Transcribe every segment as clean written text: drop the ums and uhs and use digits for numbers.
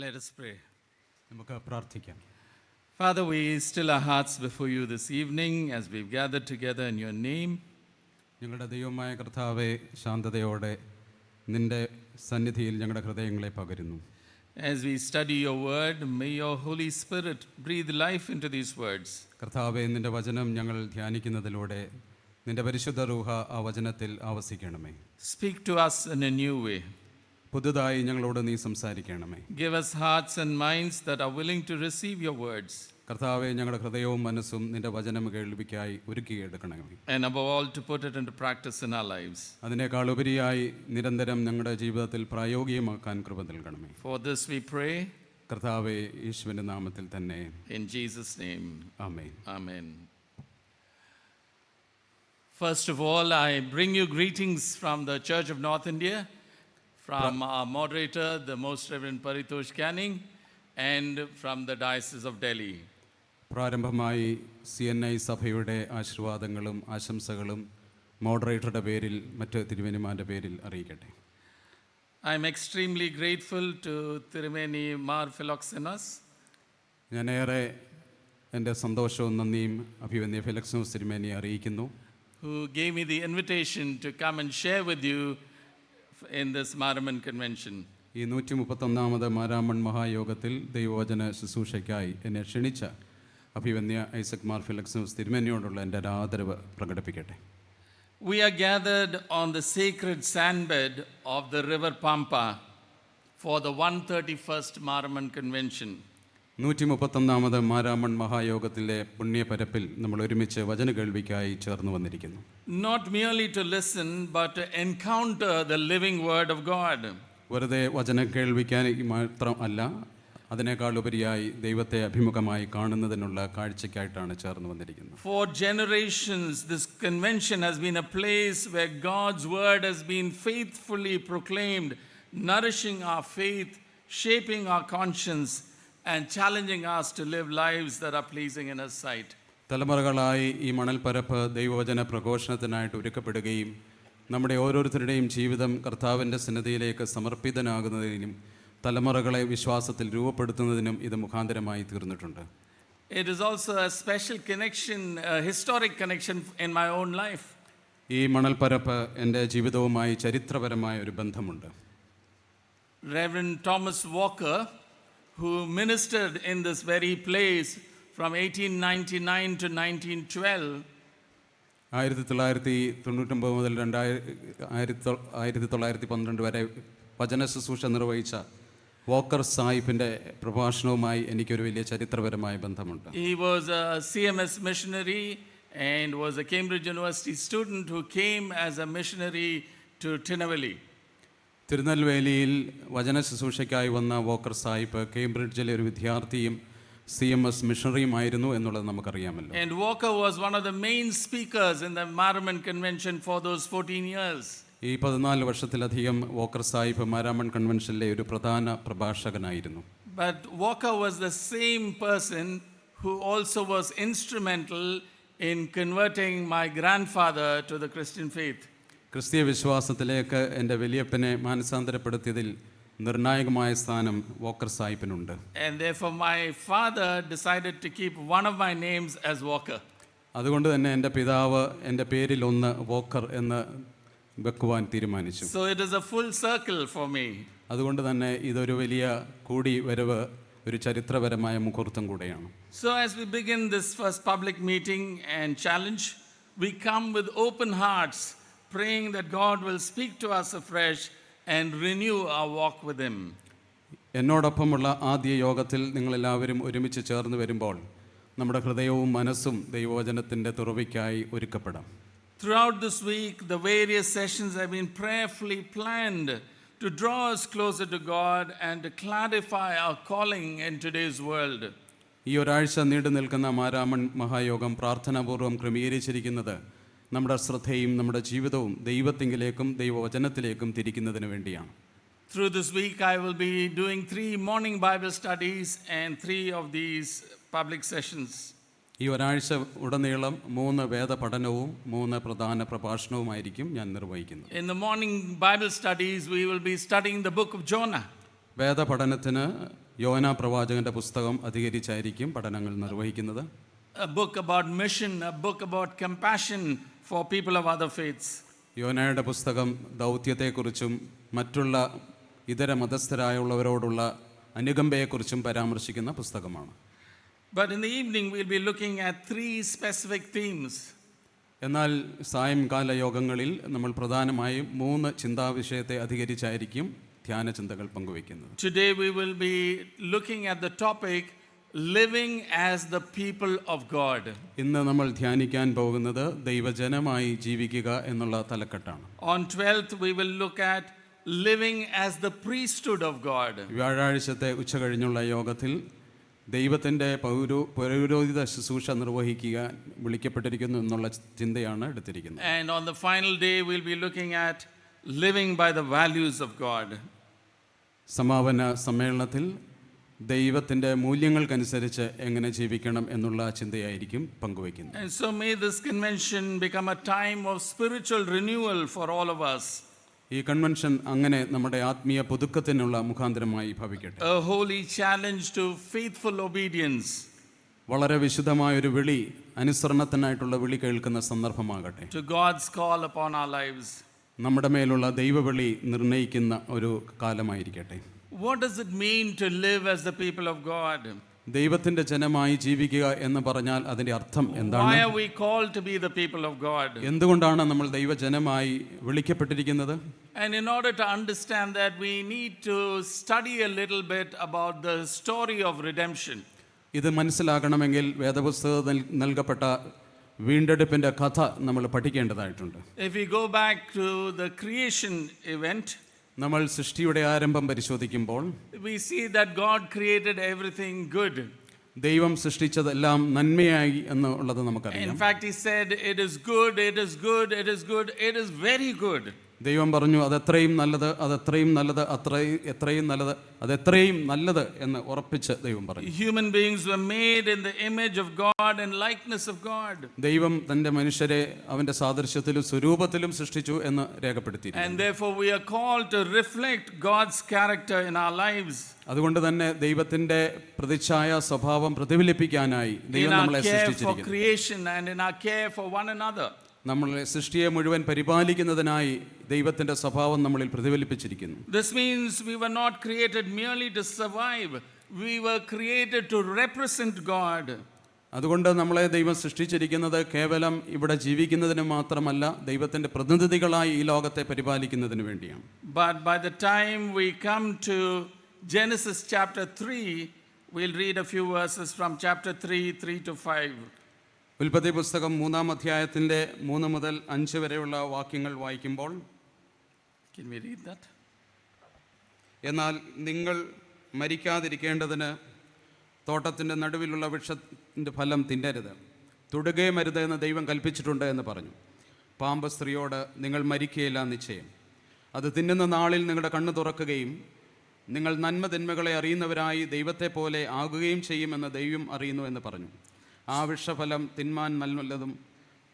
Let us pray. നമുക്ക് പ്രാർത്ഥിക്കാം. Father, we still our hearts before you this evening as we've gathered together in your name. ഞങ്ങളുടെ ദൈവമായ കർത്താവേ, ശാന്തതയോടെ നിന്റെ സന്നിധിയിൽ ഞങ്ങളുടെ ഹൃദയങ്ങളെ പകരുന്നു. As we study your word, may your Holy Spirit breathe life into these words. കർത്താവേ, നിന്റെ വചനം ഞങ്ങൾ ധ്യാനിക്കുന്നതിലൂടെ നിന്റെ പരിശുദ്ധ റൂഹ ആ വചനത്തിൽ ആവസിക്കണമേ. Speak to us in a new way. പുതുതായി ഞങ്ങളോട് നീ സംസാരിക്കണമേ. Give us hearts and minds that are willing to receive your words. കർത്താവേ, ഞങ്ങളുടെ ഹൃദയവും മനസ്സും നിന്റെ വചനം കേൾവിക്കായി ഒരുക്കിയെടുക്കണമേ. And above all, to put it into practice in our lives. അതിനേക്കാൾ ഉപരിയായി നിരന്തരം ഞങ്ങളുടെ ജീവിതത്തിൽ പ്രായോഗികമാക്കാൻ കൃപ നൽകണമേ. For this we pray. കർത്താവേ, യേശുവിന്റെ നാമത്തിൽ തന്നെ. In Jesus' name. Amen. Amen. First of all, I bring you greetings from the Church of North India, from our moderator, the Most Reverend Paritosh Canning, and from the Diocese of Delhi. പ്രാരംഭമായി CNI സഭയുടെ ആശീർവാദങ്ങളും ആശംസകളും മോഡറേറ്ററുടെ പേരിൽ മറ്റ് തിരുമേനിമാരുടെ പേരിൽ അറിയിക്കട്ടെ. I am extremely grateful to Tirumeni Mar Philoxenos. ഞാനേറെ എൻ്റെ സന്തോഷവും നന്ദിയും അഭിവന്യ ഫിലക്സിനോസ് തിരുമേനിയെ അറിയിക്കുന്നു. Who gave me the invitation to come and share with you in this Maraman convention. ഈ 131ാമത് മാരാമൺ മഹായോഗത്തിൽ ദൈവവചന ശുശ്രൂഷയ്ക്കായി എന്നെ ക്ഷണിച്ച അഭിവന്യ ഐസക് മാർ ഫിലക്സിനോസ് തിരുമേനിയോടുള്ള എൻ്റെ ആദരവ് പ്രകടിപ്പിക്കട്ടെ. We are gathered on the sacred sandbed of the river Pampa for the 131st Maraman convention. 131ാമത് Maramon മഹായോഗത്തിലെ പുണ്യപരപ്പിൽ നമ്മൾ ഒരുമിച്ച് വചന കേൾവിക്കായി ചേർന്ന് വന്നിരിക്കുന്നു. Not merely to listen, but to encounter the living word of God. വെറുതെ വചന കേൾവിക്കാൻ മാത്രം അല്ല, അതിനേക്കാൾ ഉപരിയായി ദൈവത്തെ അഭിമുഖമായി കാണുന്നതിനുള്ള കാഴ്ചയ്ക്കായിട്ടാണ് ചേർന്ന് വന്നിരിക്കുന്നത്. For generations, this convention has been a place where God's word has been faithfully proclaimed, nourishing our faith, shaping our conscience, and challenging us to live lives that are pleasing in His sight. തലമുറകളായി ഈ മണൽപ്പരപ്പ് ദൈവവചന പ്രഘോഷണത്തിനായിട്ട് ഒരുക്കപ്പെടുകയും നമ്മുടെ ഓരോരുത്തരുടെയും ജീവിതം കർത്താവിൻ്റെ സന്നിധിയിലേക്ക് സമർപ്പിതനാകുന്നതിനും തലമുറകളെ വിശ്വാസത്തിൽ രൂപപ്പെടുത്തുന്നതിനും ഇത് മുഖാന്തരമായി തീർന്നിട്ടുണ്ട്. It is also a special connection, a historic connection in my own life. ഈ മണൽപ്പരപ്പ് എൻ്റെ ജീവിതവുമായി ചരിത്രപരമായ ഒരു ബന്ധമുണ്ട്. Reverend Thomas Walker, who ministered in this very place from 1899 to 1912, 1999 മുതൽ 1912 വരെ വചന ശുശ്രൂഷ നിർവഹിച്ച വോക്കർ സാഹിബിൻ്റെ പ്രഭാഷണവുമായി എനിക്കൊരു വലിയ ചരിത്രപരമായ ബന്ധമുണ്ട്. He was a CMS missionary and was a Cambridge University student who came as a missionary to Tinnavelly. തിരുനെൽവേലിയിൽ വചന ശുശ്രൂഷയ്ക്കായി വന്ന വോക്കർ സാഹിബ് കേംബ്രിഡ്ജിലെ ഒരു വിദ്യാർത്ഥിയും CMS മിഷണറിയുമായിരുന്നു എന്നുള്ളത് നമുക്കറിയാമല്ലോ. And Walker was one of the main speakers in the Maraman convention for those 14 years. ഈ 14 വർഷത്തിലധികം Walker Sahib Maramon കൺവെൻഷനിലെ ഒരു പ്രധാന പ്രഭാഷകനായിരുന്നു. But Walker was the same person who also was instrumental in converting my grandfather to the Christian faith. ക്രിസ്തീയ വിശ്വാസത്തിലേക്ക് എൻ്റെ വലിയപ്പനെ മാനസാന്തരപ്പെടുത്തിയതിൽ നിർണായകമായ സ്ഥാനം Walker സാഹിബിനുണ്ട്. And therefore my father decided to keep one of my names as Walker. അതുകൊണ്ട് തന്നെ എൻ്റെ പിതാവ് എൻ്റെ പേരിൽ ഒന്ന് വോക്കർ എന്ന് വെക്കുവാൻ തീരുമാനിച്ചു. So it is a full circle for me. അതുകൊണ്ട് തന്നെ ഇതൊരു വലിയ കൂടി വരവ്, ഒരു ചരിത്രപരമായ മുഹൂർത്തം കൂടെയാണ്. So as we begin this first public meeting and challenge, we come with open hearts, praying that God will speak to us afresh and renew our walk with Him. എന്നോടൊപ്പമുള്ള ആദ്യ യോഗത്തിൽ നിങ്ങളെല്ലാവരും ഒരുമിച്ച് ചേർന്ന് വരുമ്പോൾ നമ്മുടെ ഹൃദയവും മനസ്സും ദൈവവചനത്തിൻ്റെ തുറവിക്കായി ഒരുക്കപ്പെടാം. Throughout this week, the various sessions have been prayerfully planned to draw us closer to God and to clarify our calling in today's world. ഈ ഒരാഴ്ച നീണ്ടു നിൽക്കുന്ന മാരാമൺ മഹായോഗം പ്രാർത്ഥനാപൂർവ്വം ക്രമീകരിച്ചിരിക്കുന്നത് നമ്മുടെ ശ്രദ്ധയും നമ്മുടെ ജീവിതവും ദൈവത്തിങ്കിലേക്കും ദൈവവചനത്തിലേക്കും തിരിക്കുന്നതിന് വേണ്ടിയാണ്. Through this week, I will be doing 3 morning Bible studies and 3 of these public sessions. ഈ ഒരാഴ്ച ഉടനീളം 3 വേദപഠനവും 3 പ്രധാന പ്രഭാഷണവുമായിരിക്കും ഞാൻ നിർവഹിക്കുന്നത്. In the morning Bible studies, we will be studying the book of Jonah. വേദപഠനത്തിന് യോന പ്രവാചകന്റെ പുസ്തകം അധികരിച്ചായിരിക്കും പഠനങ്ങൾ നിർവഹിക്കുന്നത്. A book about mission, a book about compassion for people of other faiths. യോനയുടെ പുസ്തകം ദൗത്യത്തെക്കുറിച്ചും മറ്റുള്ള ഇതര മതസ്ഥരായുള്ളവരോടുള്ള അനുകമ്പയെക്കുറിച്ചും പരാമർശിക്കുന്ന പുസ്തകമാണ്. But in the evening we'll be looking at 3 specific themes. എന്നാൽ സായംകാല യോഗങ്ങളിൽ നമ്മൾ പ്രധാനമായും 3 ചിന്താവിഷയത്തെ അധികരിച്ചായിരിക്കും ധ്യാന ചിന്തകൾ പങ്കുവയ്ക്കുന്നത്. Today we will be looking at the topic living as the people of God. ഇന്ന് നമ്മൾ ധ്യാനിക്കാൻ പോകുന്നത് ദൈവജനമായി ജീവിക്കുക എന്നുള്ള തലക്കെട്ടാണ്. On 12th we will look at living as the priesthood of God. വ്യാഴാഴ്ചത്തെ ഉച്ചകഴിഞ്ഞുള്ള യോഗത്തിൽ ദൈവത്തിൻ്റെ പൗരോഹിത ശുശ്രൂഷ നിർവഹിക്കുക വിളിക്കപ്പെട്ടിരിക്കുന്നു എന്നുള്ള ചിന്തയാണ് എടുത്തിരിക്കുന്നത്. And on the final day we'll be looking at living by the values of God. സമാപന സമ്മേളനത്തിൽ ദൈവത്തിൻ്റെ മൂല്യങ്ങൾക്കനുസരിച്ച് എങ്ങനെ ജീവിക്കണം എന്നുള്ള ചിന്തയായിരിക്കും പങ്കുവയ്ക്കുന്നത്. And so may this convention become a time of spiritual renewal for all of us. ഈ കൺവെൻഷൻ അങ്ങനെ നമ്മുടെ ആത്മീയ പുതുക്കത്തിനുള്ള മുഖാന്തരമായി ഭവിക്കട്ടെ. A holy challenge to faithful obedience. വളരെ വിശുദ്ധമായൊരു വിളി, അനുസരണത്തിനായിട്ടുള്ള വിളി കേൾക്കുന്ന സന്ദർഭമാകട്ടെ. To God's call upon our lives. നമ്മുടെ മേലുള്ള ദൈവവിളി നിർണയിക്കുന്ന ഒരു കാലമായിരിക്കട്ടെ. What does it mean to live as the people of God? ദൈവത്തിൻ്റെ ജനമായി ജീവിക്കുക എന്ന് പറഞ്ഞാൽ അതിൻ്റെ അർത്ഥം എന്താണ്? Why are we called to be the people of God? എന്തുകൊണ്ടാണ് നമ്മൾ ദൈവജനമായി വിളിക്കപ്പെട്ടിരിക്കുന്നത്? And in order to understand that, we need to study a little bit about the story of redemption. ഇത് മനസ്സിലാകണമെങ്കിൽ വേദപുസ്തകത്തിൽ നൽകപ്പെട്ട വീണ്ടെടുപ്പിൻ്റെ കഥ നമ്മൾ പഠിക്കേണ്ടതായിട്ടുണ്ട്. If we go back to the creation event, നമ്മൾ സൃഷ്ടിയുടെ ആരംഭം പരിശോധിക്കുമ്പോൾ we see that God created everything good. ദൈവം സൃഷ്ടിച്ചതെല്ലാം നന്മയായി എന്നുള്ളത് നമുക്കറിയാം. In fact, he said, it is good, it is good, it is good, it is very good. ദൈവം പറഞ്ഞു അതെത്രയും നല്ലത്, അതെത്രയും നല്ലത്, എത്രയും നല്ലത്, അതെത്രയും നല്ലത് എന്ന് ഉറപ്പിച്ച് ദൈവം പറഞ്ഞു. Human beings were made in the image of God and likeness of God. ദൈവം തൻ്റെ മനുഷ്യരെ അവൻ്റെ സാദൃശ്യത്തിലും സ്വരൂപത്തിലും സൃഷ്ടിച്ചു എന്ന് രേഖപ്പെടുത്തി. And therefore we are called to reflect God's character in our lives. അതുകൊണ്ട് തന്നെ ദൈവത്തിൻ്റെ പ്രതിച്ഛായ സ്വഭാവം പ്രതിഫലിപ്പിക്കാനായി ദൈവം നമ്മളെ സൃഷ്ടിച്ചിരിക്കുന്നു. In our care for creation and in our care for one another. നമ്മളെ സൃഷ്ടിയെ മുഴുവൻ പരിപാലിക്കുന്നതിനായി ദൈവത്തിൻ്റെ സ്വഭാവം നമ്മളിൽ പ്രതിഫലിപ്പിച്ചിരിക്കുന്നു. This means we were not created merely to survive. We were created to represent God. അതുകൊണ്ട് നമ്മളെ ദൈവം സൃഷ്ടിച്ചിരിക്കുന്നത് കേവലം ഇവിടെ ജീവിക്കുന്നതിന് മാത്രമല്ല, ദൈവത്തിൻ്റെ പ്രതിനിധികളായി ഈ ലോകത്തെ പരിപാലിക്കുന്നതിന് വേണ്ടിയാണ്. But by the time we come to Genesis chapter 3, we'll read a few verses from chapter 3 to 5. ഉൽപ്പത്തി പുസ്തകം 3-ാം അധ്യായത്തിൻ്റെ 3 മുതൽ 5 വരെയുള്ള വാക്യങ്ങൾ വായിക്കുമ്പോൾ, Can we read that? എന്നാൽ നിങ്ങൾ മരിക്കാതിരിക്കേണ്ടതിന് തോട്ടത്തിൻ്റെ നടുവിലുള്ള വൃക്ഷത്തിൻ്റെ ഫലം തിന്നരുത്, തൊടുകയും അരുത് എന്ന് ദൈവം കൽപ്പിച്ചിട്ടുണ്ട് എന്ന് പറഞ്ഞു. പാമ്പ് സ്ത്രീയോട്, നിങ്ങൾ മരിക്കുകയില്ല നിശ്ചയം, അത് തിന്നുന്ന നാളിൽ നിങ്ങളുടെ കണ്ണ് തുറക്കുകയും നിങ്ങൾ നന്മ തിന്മകളെ അറിയുന്നവരായി ദൈവത്തെ പോലെ ആകുകയും ചെയ്യുമെന്ന് ദൈവം അറിയുന്നു എന്ന് പറഞ്ഞു. ആ വൃക്ഷഫലം തിന്മാൻ നല്ലതും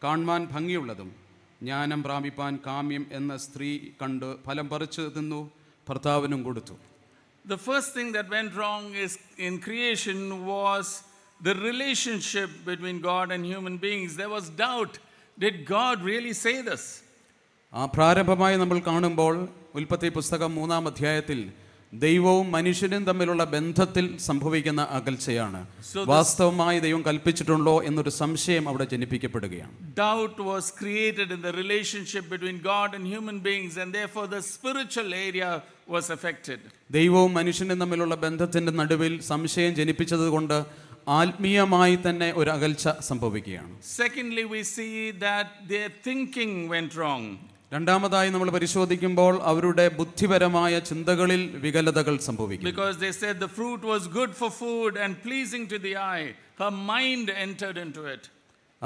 കാൺമാൻ ഭംഗിയുള്ളതും ജ്ഞാനം പ്രാപിപ്പാൻ കാമ്യം എന്ന സ്ത്രീ കണ്ട് ഫലം പറിച്ചു തിന്നു, ഭർത്താവിനും കൊടുത്തു. The first thing that went wrong is in creation was the relationship between God and human beings. There was doubt. Did God really say this? പ്രാരംഭമായി നമ്മൾ കാണുമ്പോൾ ഉൽപ്പത്തി പുസ്തകം 3-ാം അധ്യായത്തിൽ ദൈവവും മനുഷ്യനും തമ്മിലുള്ള ബന്ധത്തിൽ സംഭവിക്കുന്ന അകൽച്ചയാണ്. വാസ്തവമായി ദൈവം കൽപ്പിച്ചിട്ടുണ്ടോ എന്നൊരു സംശയം അവിടെ ജനിപ്പിക്കപ്പെടുകയാണ്. Doubt was created in the relationship between God and human beings, and therefore the spiritual area was affected. ദൈവവും മനുഷ്യനും തമ്മിലുള്ള ബന്ധത്തിന്റെ നടുവിൽ സംശയം ജനിപ്പിച്ചതുകൊണ്ട് ആത്മീയമായി തന്നെ ഒരു അകൽച്ച സംഭവിക്കുകയാണ്. Secondly, we see that their thinking went wrong. രണ്ടാമതായി നമ്മൾ പരിശോധിക്കുമ്പോൾ അവരുടെ ബുദ്ധിപരമായ ചിന്തകളിൽ വികലതകൾ സംഭവിക്കും. Because they said the fruit was good for food and pleasing to the eye, her mind entered into it.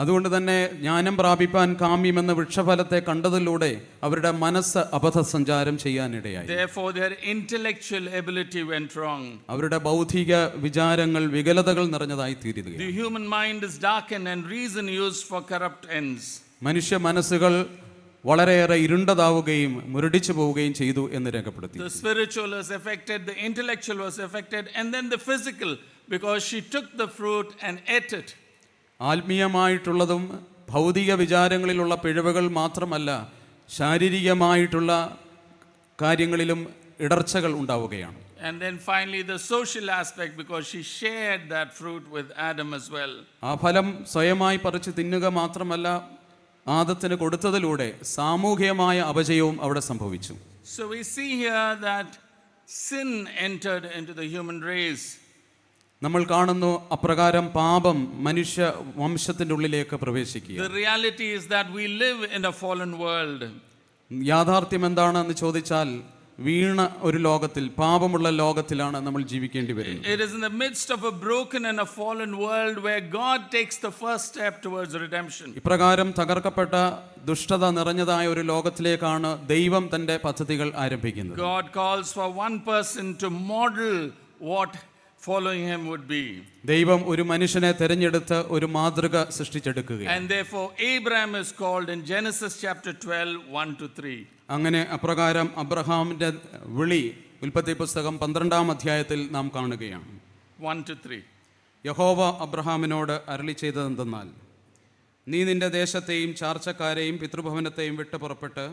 അതുകൊണ്ട് തന്നെ ജ്ഞാനം പ്രാപിപ്പാൻ കാമ്യമെന്ന വൃക്ഷഫലത്തെ കണ്ടതിലൂടെ അവരുടെ മനസ്സ് അബദ്ധസഞ്ചാരം ചെയ്യാനിടയായി. Therefore their intellectual ability went wrong. അവരുടെ ബൗദ്ധിക വിചാരങ്ങൾ വികലതകൾ നിറഞ്ഞതായി തീരുകയാണ്. The human mind is darkened and reason used for corrupt ends. മനുഷ്യ മനസ്സുകൾ വളരെയേറെ ഇരുണ്ടതാവുകയും മുരടിച്ചു പോവുകയും ചെയ്തു എന്ന് രേഖപ്പെടുത്തി. The spiritual was affected, the intellectual was affected, and then the physical, because she took the fruit and ate it. ആത്മീയമായിട്ടുള്ളതും ഭൗതിക വിചാരങ്ങളിലുള്ള പിഴവുകൾ മാത്രമല്ല, ശാരീരികമായിട്ടുള്ള കാര്യങ്ങളിലും ഇടർച്ചകൾ ഉണ്ടാവുകയാണ്. And then finally the social aspect, because she shared that fruit with Adam as well. ആ ഫലം സ്വയമായി പറിച്ച് തിന്നുക മാത്രമല്ല, ആദത്തിന് കൊടുത്തതിലൂടെ സാമൂഹികമായ അപജയവും അവിടെ സംഭവിച്ചു. So we see here that sin entered into the human race. നമ്മൾ കാണുന്നു അപ്രകാരം പാപം മനുഷ്യ വംശത്തിൻ്റെ ഉള്ളിലേക്ക് പ്രവേശിക്കുക. The reality is that we live in a fallen world. യാഥാർത്ഥ്യം എന്താണെന്ന് ചോദിച്ചാൽ, വീണ ഒരു ലോകത്തിൽ, പാപമുള്ള ലോകത്തിലാണ് നമ്മൾ ജീവിക്കേണ്ടി വരുന്നത്. It is in the midst of a broken and a fallen world where God takes the first step towards redemption. ഇപ്രകാരം തകർക്കപ്പെട്ട ദുഷ്ടത നിറഞ്ഞതായ ഒരു ലോകത്തിലേക്കാണ് ദൈവം തന്റെ പദ്ധതികൾ ആരംഭിക്കുന്നത്. God calls for one person to model what following him would be. ദൈവം ഒരു മനുഷ്യനെ തിരഞ്ഞെടുത്ത് ഒരു മാതൃക സൃഷ്ടിച്ചെടുക്കുകയാണ്. And therefore Abraham is called in Genesis chapter 12 1-3. അങ്ങനെ അപ്രകാരം അബ്രഹാമിന്റെ വിളി ഉൽപ്പത്തി പുസ്തകം 12-ാം അധ്യായത്തിൽ നാം കാണുകയാണ്. 1-3. യഹോവ അബ്രഹാമിനോട് അരുളി ചെയ്തതെന്തെന്നാൽ, നീ നിന്റെ ദേശത്തെയും ചാർച്ചക്കാരെയും പിതൃഭവനത്തെയും വിട്ടു പുറപ്പെട്ട്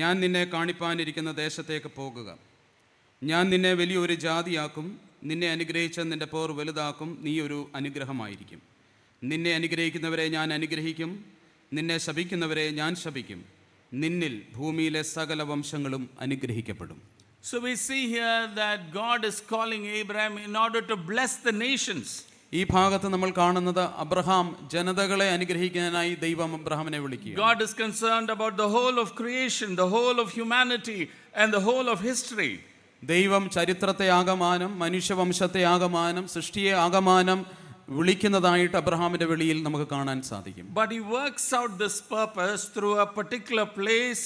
ഞാൻ നിന്നെ കാണിപ്പാനിരിക്കുന്ന ദേശത്തേക്ക് പോകുക. ഞാൻ നിന്നെ വലിയൊരു ജാതിയാക്കും, നിന്നെ അനുഗ്രഹിച്ച നിന്റെ പേർ വലുതാക്കും, നീ ഒരു അനുഗ്രഹമായിരിക്കും. നിന്നെ അനുഗ്രഹിക്കുന്നവരെ ഞാൻ അനുഗ്രഹിക്കും, നിന്നെ ശപിക്കുന്നവരെ ഞാൻ ശപിക്കും. നിന്നിൽ ഭൂമിയിലെ സകല വംശങ്ങളും അനുഗ്രഹിക്കപ്പെടും. So we see here that God is calling Abraham in order to bless the nations. ഈ ഭാഗത്ത് നമ്മൾ കാണുന്നത് അബ്രഹാം ജനതകളെ അനുഗ്രഹിക്കാനായി ദൈവം അബ്രഹാമിനെ വിളിക്കുക. God is concerned about the whole of creation, the whole of humanity and the whole of history. ദൈവം ചരിത്രത്തെ ആകമാനം, മനുഷ്യവംശത്തെ ആകമാനം, സൃഷ്ടിയെ ആകമാനം വിളിക്കുന്നതായിട്ട് അബ്രഹാമിന്റെ വിളിയിൽ നമുക്ക് കാണാൻ സാധിക്കും. But he works out this purpose through a particular place,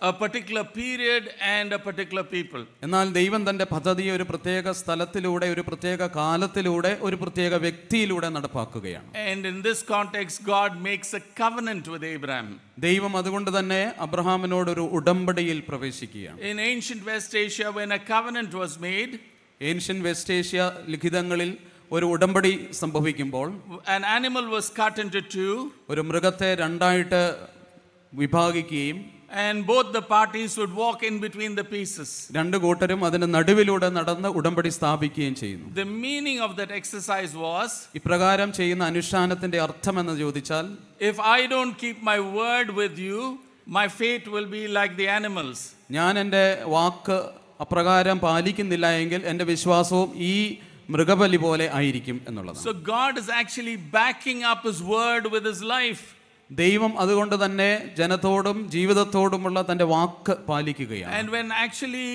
a particular period and a particular people. എന്നാൽ ദൈവം തന്റെ പദ്ധതി ഒരു പ്രത്യേക സ്ഥലത്തിലൂടെ, ഒരു പ്രത്യേക കാലത്തിലൂടെ, ഒരു പ്രത്യേക വ്യക്തിയിലൂടെ നടപ്പാക്കുകയാണ്. And in this context God makes a covenant with Abraham. ദൈവം അതുകൊണ്ട് തന്നെ അബ്രഹാമിനോട് ഒരു ഉടമ്പടിയിൽ പ്രവേശിക്കുകയാണ്. In ancient West Asia, when a covenant was made, ancient west Asia ലിഖിതങ്ങളിൽ ഒരു ഉടമ്പടി സംഭവിക്കുമ്പോൾ an animal was cut into two, ഒരു മൃഗത്തെ രണ്ടായിട്ട് വിഭാഗിക്കുകയും and both the parties would walk in between the pieces. രണ്ട് കൂട്ടരും അതിന്റെ നടുവിലൂടെ നടന്ന് ഉടമ്പടി സ്ഥാപിക്കുകയും ചെയ്യുന്നു. The meaning of that exercise was, ഇപ്രകാരം ചെയ്യുന്ന അനുഷ്ഠാനത്തിന്റെ അർത്ഥം എന്ന് ചോദിച്ചാൽ, if I don't keep my word with you, my fate will be like the animals. ഞാൻ എൻ്റെ വാക്ക് അപ്രകാരം പാലിക്കുന്നില്ല എങ്കിൽ എൻ്റെ വിശ്വാസവും ഈ മൃഗബലി പോലെ ആയിരിക്കും എന്നുള്ളതാണ്. So God is actually backing up his word with his life. ദൈവം അതുകൊണ്ട് തന്നെ ജനത്തോടും ജീവിതത്തോടുമുള്ള തൻ്റെ വാക്ക് പാലിക്കുകയാണ്. And when actually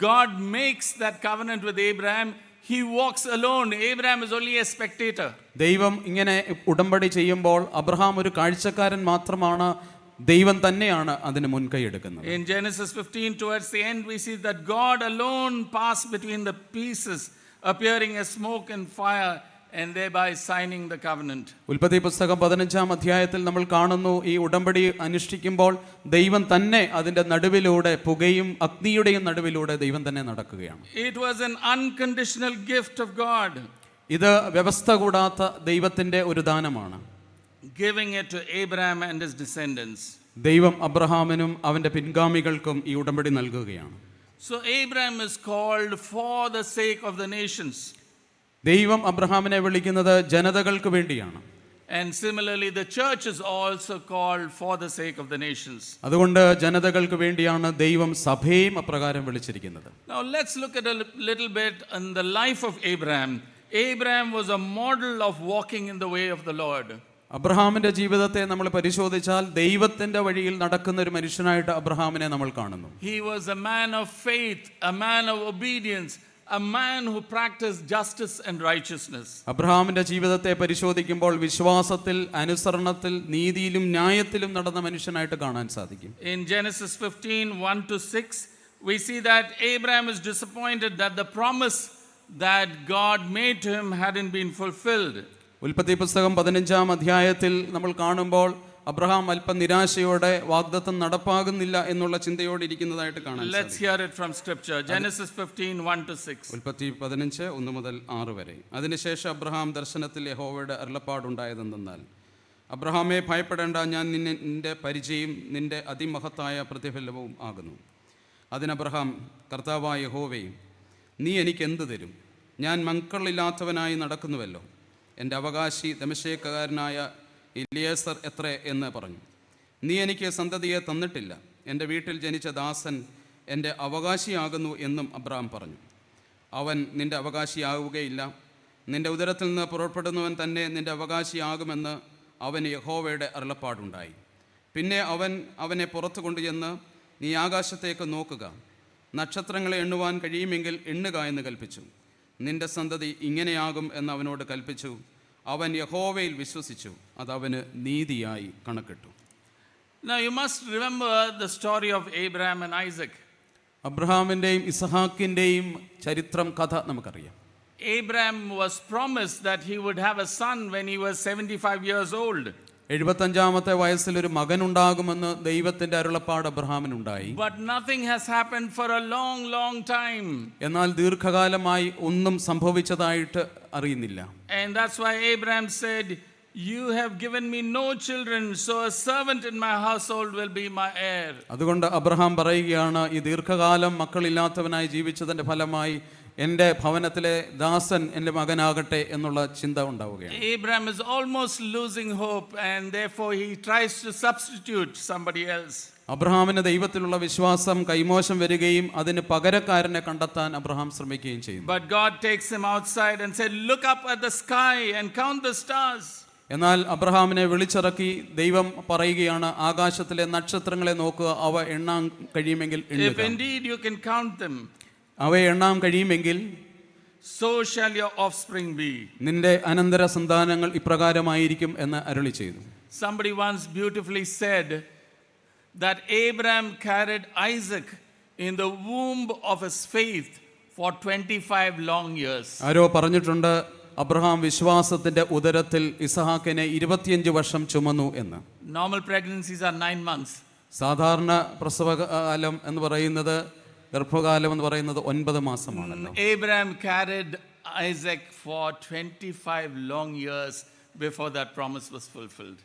God makes that covenant with Abraham, he walks alone. Abraham is only a spectator. ദൈവം ഇങ്ങനെ ഉടമ്പടി ചെയ്യുമ്പോൾ അബ്രഹാം ഒരു കാഴ്ചക്കാരൻ മാത്രമാണ്, ദൈവം തന്നെയാണ് അതിന് മുൻകൈ എടുക്കുന്നത്. In Genesis 15 towards the end we see that God alone passed between the pieces, appearing as smoke and fire, and thereby signing the covenant. ഉൽപ്പത്തി പുസ്തകം 15-ാം അധ്യായത്തിൽ നമ്മൾ കാണുന്നു, ഈ ഉടമ്പടി അനുഷ്ഠിക്കുമ്പോൾ ദൈവം തന്നെ അതിന്റെ നടുവിലൂടെ, പുകയും അഗ്നിയുടെയും നടുവിലൂടെ ദൈവം തന്നെ നടക്കുകയാണ്. It was an unconditional gift of God, ഇത് വ്യവസ്ഥ കൂടാത്ത ദൈവത്തിന്റെ ഒരു ദാനമാണ്. giving it to Abraham and his descendants. ദൈവം അബ്രഹാമിനും അവന്റെ പിൻഗാമികൾക്കും ഈ ഉടമ്പടി നൽകുകയാണ്. So Abraham is called for the sake of the nations. ദൈവം അബ്രഹാമിനെ വിളിക്കുന്നത് ജനതകൾക്ക് വേണ്ടിയാണ്. And similarly the church is also called for the sake of the nations. അതുകൊണ്ട് ജനതകൾക്ക് വേണ്ടിയാണ് ദൈവം സഭയും അപ്രകാരം വിളിച്ചിരിക്കുന്നത്. Now let's look at a little bit in the life of Abraham. Abraham was a model of walking in the way of the Lord. അബ്രഹാമിന്റെ ജീവിതത്തെ നമ്മൾ പരിശോധിച്ചാൽ ദൈവത്തിന്റെ വഴിയിൽ നടക്കുന്ന ഒരു മനുഷ്യനായിട്ട് അബ്രഹാമിനെ നമ്മൾ കാണുന്നു. He was a man of faith, a man of obedience, a man who practiced justice and righteousness. അബ്രഹാമിന്റെ ജീവിതത്തെ പരിശോധിക്കുമ്പോൾ വിശ്വാസത്തിൽ, അനുസരണത്തിൽ, നീതിയിലും ന്യായത്തിലും നടന്ന മനുഷ്യനായിട്ട് കാണാൻ സാധിക്കും. In Genesis 15:1-6 we see that Abraham is disappointed that the promise that God made to him hadn't been fulfilled. ഉൽപ്പത്തി പുസ്തകം 15-ാം അധ്യായത്തിൽ നമ്മൾ കാണുമ്പോൾ അബ്രഹാം അല്പം നിരാശയോടെ വാഗ്ദത്തം നടപ്പാകുന്നില്ല എന്നുള്ള ചിന്തയോടെ ഇരിക്കുന്നതായിട്ട് കാണാൻ Let's hear it from scripture. Genesis 15, 1-6. ഉൽപ്പത്തി 15, 1 മുതൽ 6 വരെ. അതിനുശേഷം അബ്രഹാം ദർശനത്തിൽ യഹോവയുടെ അരുളപ്പാടുണ്ടായതെന്നാൽ, അബ്രഹാമേ ഭയപ്പെടേണ്ട, ഞാൻ നിന്റെ പരിചയം നിന്റെ അതിമഹത്തായ പ്രതിഫലവും ആകുന്നു. അതിന് അബ്രഹാം, കർത്താവായ യഹോവേ, നീ എനിക്ക് എന്ത് തരും? ഞാൻ മക്കളില്ലാത്തവനായി നടക്കുന്നുവല്ലോ. എൻ്റെ അവകാശി ദമശ്ശേക്കാരനായ ഇലിയേസർ എത്ര എന്ന് പറഞ്ഞു. നീ എനിക്ക് സന്തതിയെ തന്നിട്ടില്ല. എൻ്റെ വീട്ടിൽ ജനിച്ച ദാസൻ എൻ്റെ അവകാശിയാകുന്നു എന്നും അബ്രഹാം പറഞ്ഞു. അവൻ നിൻ്റെ അവകാശിയാവുകയില്ല, നിൻ്റെ ഉദരത്തിൽ നിന്ന് പുറപ്പെടുന്നവൻ തന്നെ നിൻ്റെ അവകാശിയാകുമെന്ന് അവന് യഹോവയുടെ അരുളപ്പാടുണ്ടായി. പിന്നെ അവനെ പുറത്തു കൊണ്ടുചെന്ന്, നീ ആകാശത്തേക്ക് നോക്കുക, നക്ഷത്രങ്ങളെ എണ്ണുവാൻ കഴിയുമെങ്കിൽ എണ്ണുക എന്ന് കൽപ്പിച്ചു. നിൻ്റെ സന്തതി ഇങ്ങനെയാകും എന്ന് അവനോട് കൽപ്പിച്ചു. അവൻ യഹോവയിൽ വിശ്വസിച്ചു, അത് അവന് നീതിയായി കണക്കിട്ടു. Now you must remember the story of Abraham and Isaac. അബ്രഹാമിൻ്റെയും ഇസഹാക്കിൻ്റെയും ചരിത്രം, കഥ നമുക്കറിയാം. Abraham was promised that he would have a son when he was 75 years old. 75-ാമത്തെ വയസ്സിൽ ഒരു മകനുണ്ടാകുമെന്ന് ദൈവത്തിന്റെ അരുളപ്പാട് അബ്രഹാമിനുണ്ടായി. But nothing has happened for a long, long time. എന്നാൽ ദീർഘകാലമായി ഒന്നും സംഭവിച്ചതായിട്ട് അറിയുന്നില്ല. And that's why Abraham said, you have given me no children, so a servant in my household will be my heir. അതുകൊണ്ട് Abraham പറയുകയാണ്, ഈ ദീർഘകാലം മക്കളില്ലാത്തവനായി ജീവിച്ചതിന്റെ ഫലമായി എൻ്റെ ഭവനത്തിലെ ദാസൻ എൻ്റെ മകനാകട്ടെ എന്നുള്ള ചിന്ത ഉണ്ടാവുകയാണ്. Abraham is almost losing hope, and therefore he tries to substitute somebody else. അബ്രഹാമിന് ദൈവത്തിലുള്ള വിശ്വാസം കൈമോശം വരികയും അതിന് പകരക്കാരനെ കണ്ടെത്താൻ അബ്രഹാം ശ്രമിക്കുകയും ചെയ്യുന്നു. But God takes him outside and said, look up at the sky and count the stars. എന്നാൽ അബ്രഹാമിനെ വിളിച്ചിറക്കി ദൈവം പറയുകയാണ്, ആകാശത്തിലെ നക്ഷത്രങ്ങളെ നോക്കുക, അവ എണ്ണാൻ കഴിയുമെങ്കിൽ എണ്ണുക. If indeed you can count them, അവയെ എണ്ണാൻ കഴിയുമെങ്കിൽ so shall your offspring be. നിന്റെ അനന്തര സന്താനങ്ങൾ ഇപ്രകാരമായിരിക്കും എന്ന് അരുളി ചെയ്തു. Somebody once beautifully said that Abraham carried Isaac in the womb of his faith for 25 long years. ആരോ പറഞ്ഞിട്ടുണ്ട്, അബ്രഹാം വിശ്വാസത്തിന്റെ ഉദരത്തിൽ ഇസഹാക്കിനെ 25 വർഷം ചുമന്നു എന്ന്. Normal pregnancies are 9 months. സാധാരണ പ്രസവകാലം എന്ന് പറയുന്നത്, ഗർഭകാലം എന്ന് പറയുന്നത് 9 മാസമാണല്ലോ. Abraham carried Isaac for 25 long years before that promise was fulfilled.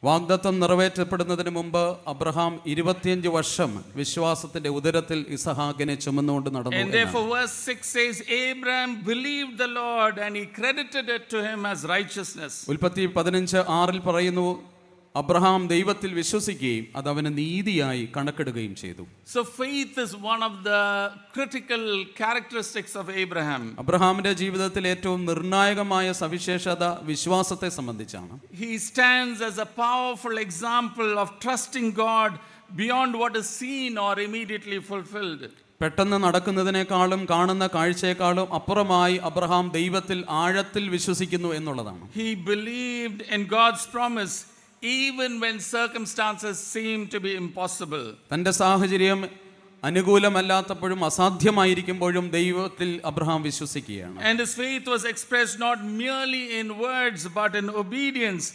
വാഗ്ദത്തം നിറവേറ്റപ്പെടുന്നതിന് മുമ്പ് അബ്രഹാം 25 വർഷം വിശ്വാസത്തിന്റെ ഉദരത്തിൽ ഇസഹാക്കിനെ ചുമന്നുകൊണ്ട് നടന്നു. And therefore verse 6 says, Abraham believed the Lord and he credited it to him as righteousness. ഉൽപ്പത്തി 15:6 പറയുന്നു, അബ്രഹാം ദൈവത്തിൽ വിശ്വസിക്കുകയും അത് അവന് നീതിയായി കണക്കിടുകയും ചെയ്തു. So faith is one of the critical characteristics of Abraham. അബ്രഹാമിന്റെ ജീവിതത്തിൽ ഏറ്റവും നിർണായകമായ സവിശേഷത വിശ്വാസത്തെ സംബന്ധിച്ചാണ്. He stands as a powerful example of trusting God beyond what is seen or immediately fulfilled. പെട്ടെന്ന് നടക്കുന്നതിനേക്കാളും കാണുന്ന കാഴ്ചയെക്കാളും അപ്പുറമായി അബ്രഹാം ദൈവത്തിൽ ആഴത്തിൽ വിശ്വസിക്കുന്നു എന്നുള്ളതാണ്. He believed in God's promise even when circumstances seem to be impossible. തന്റെ സാഹചര്യം അനുകൂലമല്ലാത്തപ്പോഴും അസാധ്യമായിരിക്കുമ്പോഴും ദൈവത്തിൽ അബ്രഹാം വിശ്വസിക്കുകയാണ്. And his faith was expressed not merely in words but in obedience,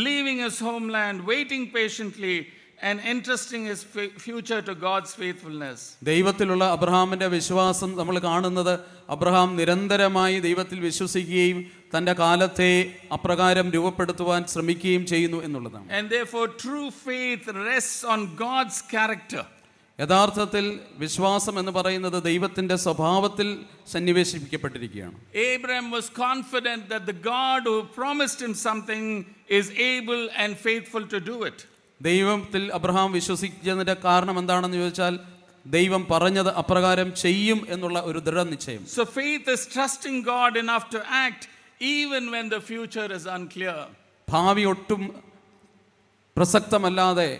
leaving his homeland, waiting patiently and entrusting his future to God's faithfulness. ദൈവത്തിലുള്ള അബ്രഹാമിന്റെ വിശ്വാസം നമ്മൾ കാണുന്നത്, Abraham നിരന്തരമായി ദൈവത്തിൽ വിശ്വസിക്കുകയും തന്റെ കാലത്തെ അപ്രകാരം രൂപപ്പെടുത്തുവാൻ ശ്രമിക്കുകയും ചെയ്യുന്നു എന്നുള്ളതാണ്. And therefore true faith rests on God's character. യഥാർത്ഥത്തിൽ വിശ്വാസം എന്ന് പറയുന്നത് ദൈവത്തിന്റെ സ്വഭാവത്തിൽ സന്നിവേശിപ്പിക്കപ്പെട്ടിരിക്കുകയാണ്. Abraham was confident that the God who promised him something is able and faithful to do it. ദൈവത്തിൽ അബ്രഹാം വിശ്വസിച്ചതിന്റെ കാരണം എന്താണെന്ന് ചോദിച്ചാൽ, ദൈവം പറഞ്ഞത് അപ്രകാരം ചെയ്യും എന്നുള്ള ഒരു ദൃഢനിശ്ചയം. So faith is trusting God enough to act even when the future is unclear. ഭാവി ഒട്ടും പ്രസക്തമല്ലാതെ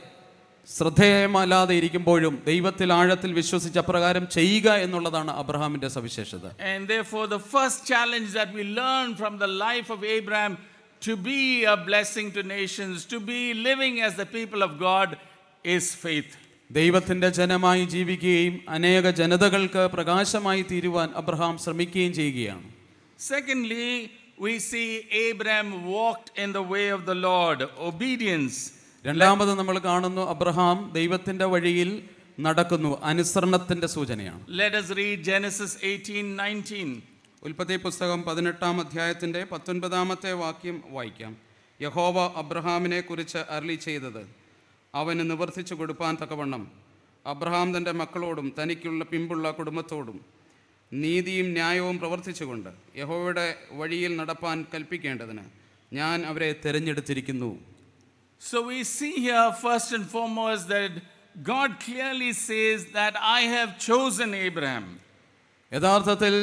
ശ്രദ്ധേയമല്ലാതെ ഇരിക്കുമ്പോഴും ദൈവത്തിൽ ആഴത്തിൽ വിശ്വസിച്ച അപ്രകാരം ചെയ്യുക എന്നുള്ളതാണ് അബ്രഹാമിന്റെ സവിശേഷത. And therefore the first challenge that we learn from the life of Abraham to be a blessing to nations, to be living as the people of God, is faith. ദൈവത്തിന്റെ ജനമായി ജീവിക്കുകയും അനേക ജനതകൾക്ക് പ്രകാശമായി തീരുവാൻ അബ്രഹാം ശ്രമിക്കുകയും ചെയ്യുകയാണ്. Secondly, we see Abraham walked in the way of the Lord, obedience, രണ്ടാമത് നമ്മൾ കാണുന്നു അബ്രഹാം ദൈവത്തിന്റെ വഴിയിൽ നടക്കുന്നു. അനുസരണത്തിന്റെ സൂചനയാണ്. Let us read Genesis 18:19. ഉൽപ്പത്തി പുസ്തകം 18-ാം അധ്യായത്തിന്റെ 19-ാമത്തെ വാക്യം വായിക്കാം. യഹോവ അബ്രഹാമിനെ കുറിച്ച് അരുളി ചെയ്തത് അവന് നിവർത്തിച്ചു കൊടുപ്പാൻ തക്കവണ്ണം അബ്രഹാം തൻ്റെ മക്കളോടും തനിക്കുള്ള പിമ്പുള്ള കുടുംബത്തോടും നീതിയും ന്യായവും പ്രവർത്തിച്ചുകൊണ്ട് യഹോവയുടെ വഴിയിൽ നടപ്പാൻ കൽപ്പിക്കേണ്ടതിന് ഞാൻ അവരെ തിരഞ്ഞെടുത്തിരിക്കുന്നു. So we see here first and foremost that God clearly says that I have chosen Abraham. യഥാർത്ഥത്തിൽ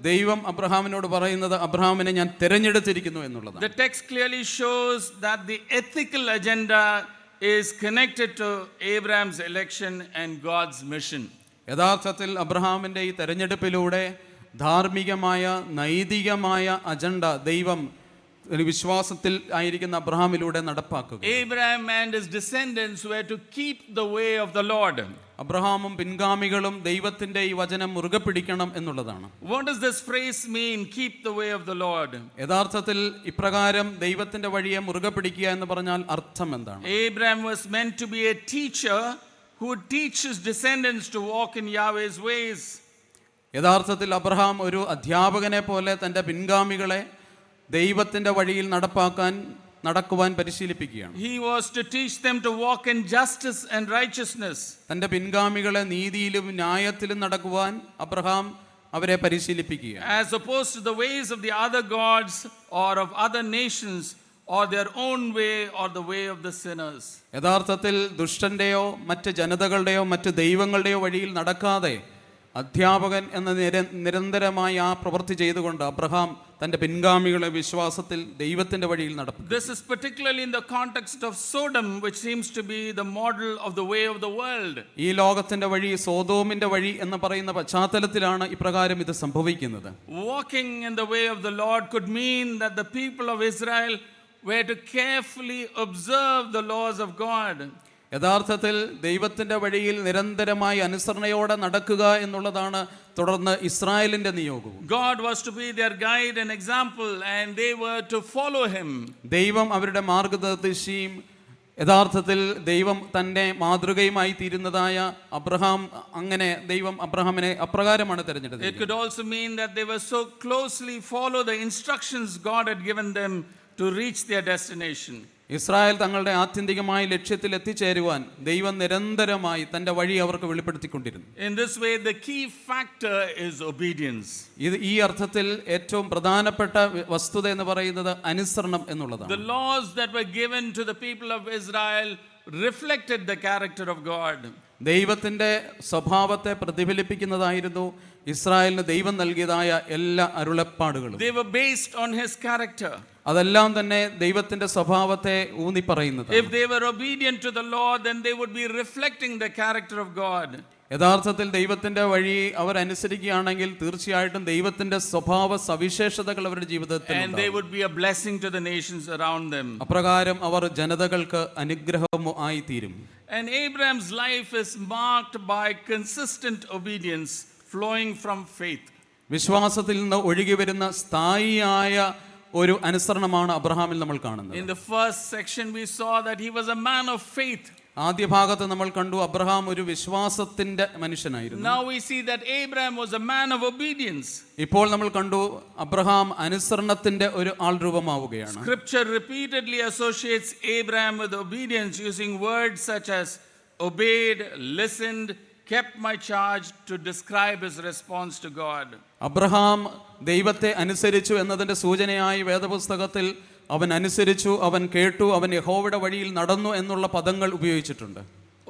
ദൈവം അബ്രഹാമിനോട് പറയുന്നത് അബ്രഹാമിനെ ഞാൻ തിരഞ്ഞെടുത്തിരിക്കുന്നു എന്നുള്ളതാണ്. The text clearly shows that the ethical agenda is connected to Abraham's election and God's mission. യഥാർത്ഥത്തിൽ അബ്രഹാമിൻ്റെ ഈ തെരഞ്ഞെടുപ്പിലൂടെ ധാർമ്മികമായ നൈതികമായ അജണ്ട ദൈവം വിശ്വാസത്തിൽ ആയിരിക്കുന്ന അബ്രഹാമിലൂടെ നടപ്പാക്കുക. Abraham and his descendants were to keep the way of the Lord. അബ്രഹാമും പിൻഗാമികളും ദൈവത്തിന്റെ ഈ വചനം മുറുകെ പിടിക്കണം എന്നുള്ളതാണ്. What does this phrase mean, keep the way of the Lord? യഥാർത്ഥത്തിൽ ഇപ്രകാരം ദൈവത്തിന്റെ വഴിയെ മുറുകെ പിടിക്കുക എന്ന് പറഞ്ഞാൽ അർത്ഥം എന്താണ്? Abraham was meant to be a teacher who would teach his descendants to walk in Yahweh's ways. യഥാർത്ഥത്തിൽ അബ്രഹാം ഒരു അധ്യാപകനെ പോലെ തൻ്റെ പിൻഗാമികളെ ദൈവത്തിന്റെ വഴിയിൽ നടക്കുവാൻ പരിശീലിപ്പിക്കുകയാണ്. He was to teach them to walk in justice and righteousness. തൻ്റെ പിൻഗാമികളെ നീതിയിലും ന്യായത്തിലും നടക്കുവാൻ അബ്രഹാം അവരെ പരിശീലിപ്പിക്കുക. As opposed to the ways of the other gods or of other nations or their own way or the way of the sinners. യഥാർത്ഥത്തിൽ ദുഷ്ടന്റെയോ മറ്റ് ജനതകളുടെയോ മറ്റ് ദൈവങ്ങളുടെയോ വഴിയിൽ നടക്കാതെ അധ്യാപകൻ എന്ന നിരന്തരമായി ആ പ്രവൃത്തി ചെയ്തുകൊണ്ട് അബ്രഹാം തൻ്റെ പിൻഗാമികളെ വിശ്വാസത്തിൽ ദൈവത്തിന്റെ വഴിയിൽ നടത്തും. This is particularly in the context of Sodom, which seems to be the model of the way of the world. ഈ ലോകത്തിന്റെ വഴി സോദോമിന്റെ വഴി എന്ന് പറയുന്ന പശ്ചാത്തലത്തിലാണ് ഇപ്രകാരം ഇത് സംഭവിക്കുന്നത്. Walking in the way of the Lord could mean that the people of Israel were to carefully observe the laws of God. യഥാർത്ഥത്തിൽ ദൈവത്തിന്റെ വഴിയിൽ നിരന്തരമായി അനുസരണയോടെ നടക്കുക എന്നുള്ളതാണ് തുടർന്ന് ഇസ്രായേലിന്റെ നിയോഗവും. God was to be their guide and example and they were to follow him. ദൈവം അവരുടെ മാർഗ്ഗദർശിയും യഥാർത്ഥത്തിൽ ദൈവം തന്റെ മാതൃകയുമായി തീരുന്നതായ അബ്രഹാം, അങ്ങനെ ദൈവം അബ്രഹാമിനെ അപ്രകാരമാണ് തിരഞ്ഞെടുത്തത്. It could also mean that they were so closely follow the instructions God had given them to reach their destination. Israel തങ്ങളുടെ ആത്യന്തികമായ ലക്ഷ്യത്തിൽ എത്തിച്ചേരുവാൻ ദൈവം നിരന്തരമായി തന്റെ വഴി അവർക്ക് വെളിപ്പെടുത്തിക്കൊണ്ടിരുന്നു. In this way the key factor is obedience. ഈ അർത്ഥത്തിൽ ഏറ്റവും പ്രധാനപ്പെട്ട വസ്തുത എന്ന് പറയുന്നത് അനുസരണം എന്നുള്ളതാണ്. The laws that were given to the people of Israel reflected the character of God. ദൈവത്തിന്റെ സ്വഭാവത്തെ പ്രതിഫലിപ്പിക്കുന്നതായിരുന്നു ഇസ്രായേലിന് ദൈവം നൽകിയതായ എല്ലാ അരുളപ്പാടുകളും. They were based on his character. അതെല്ലാം തന്നെ ദൈവത്തിന്റെ സ്വഭാവത്തെ ഊന്നി പറയുന്നത്. If they were obedient to the law, then they would be reflecting the character of God. യഥാർത്ഥത്തിൽ ദൈവത്തിന്റെ വഴി അവർ അനുസരിക്കുകയാണെങ്കിൽ തീർച്ചയായിട്ടും ദൈവത്തിന്റെ സ്വഭാവ സവിശേഷതകൾ അവരുടെ ജീവിതത്തിൽ And they would be a blessing to the nations around them. അപ്രകാരം അവർ ജനതകൾക്ക് അനുഗ്രഹമായി തീരും. And Abraham's life is marked by consistent obedience flowing from faith. വിശ്വാസത്തിൽ നിന്ന് ഒഴുകി വരുന്ന സ്ഥായിയായ ഒരു അനുസരണമാണ് അബ്രഹാമിൽ നമ്മൾ കാണുന്നത്. In the first section we saw that he was a man of faith. ആദ്യ ഭാഗത്ത് നമ്മൾ കണ്ടു അബ്രഹാം ഒരു വിശ്വാസത്തിന്റെ മനുഷ്യനായിരുന്നു. Now we see that Abraham was a man of obedience. ഇപ്പോൾ നമ്മൾ കണ്ടു അബ്രഹാം അനുസരണത്തിന്റെ ഒരു ആൾ രൂപമാവുകയാണ്. Scripture repeatedly associates Abraham with obedience using words such as obeyed, listened, kept my charge to describe his response to God. Abraham ദൈവത്തെ അനുസരിച്ചു എന്നതിന്റെ സൂചനയായി വേദപുസ്തകത്തിൽ അവൻ അനുസരിച്ചു, അവൻ കേട്ടു, അവൻ യഹോവയുടെ വഴിയിൽ നടന്നു എന്നുള്ള പദങ്ങൾ ഉപയോഗിച്ചിട്ടുണ്ട്.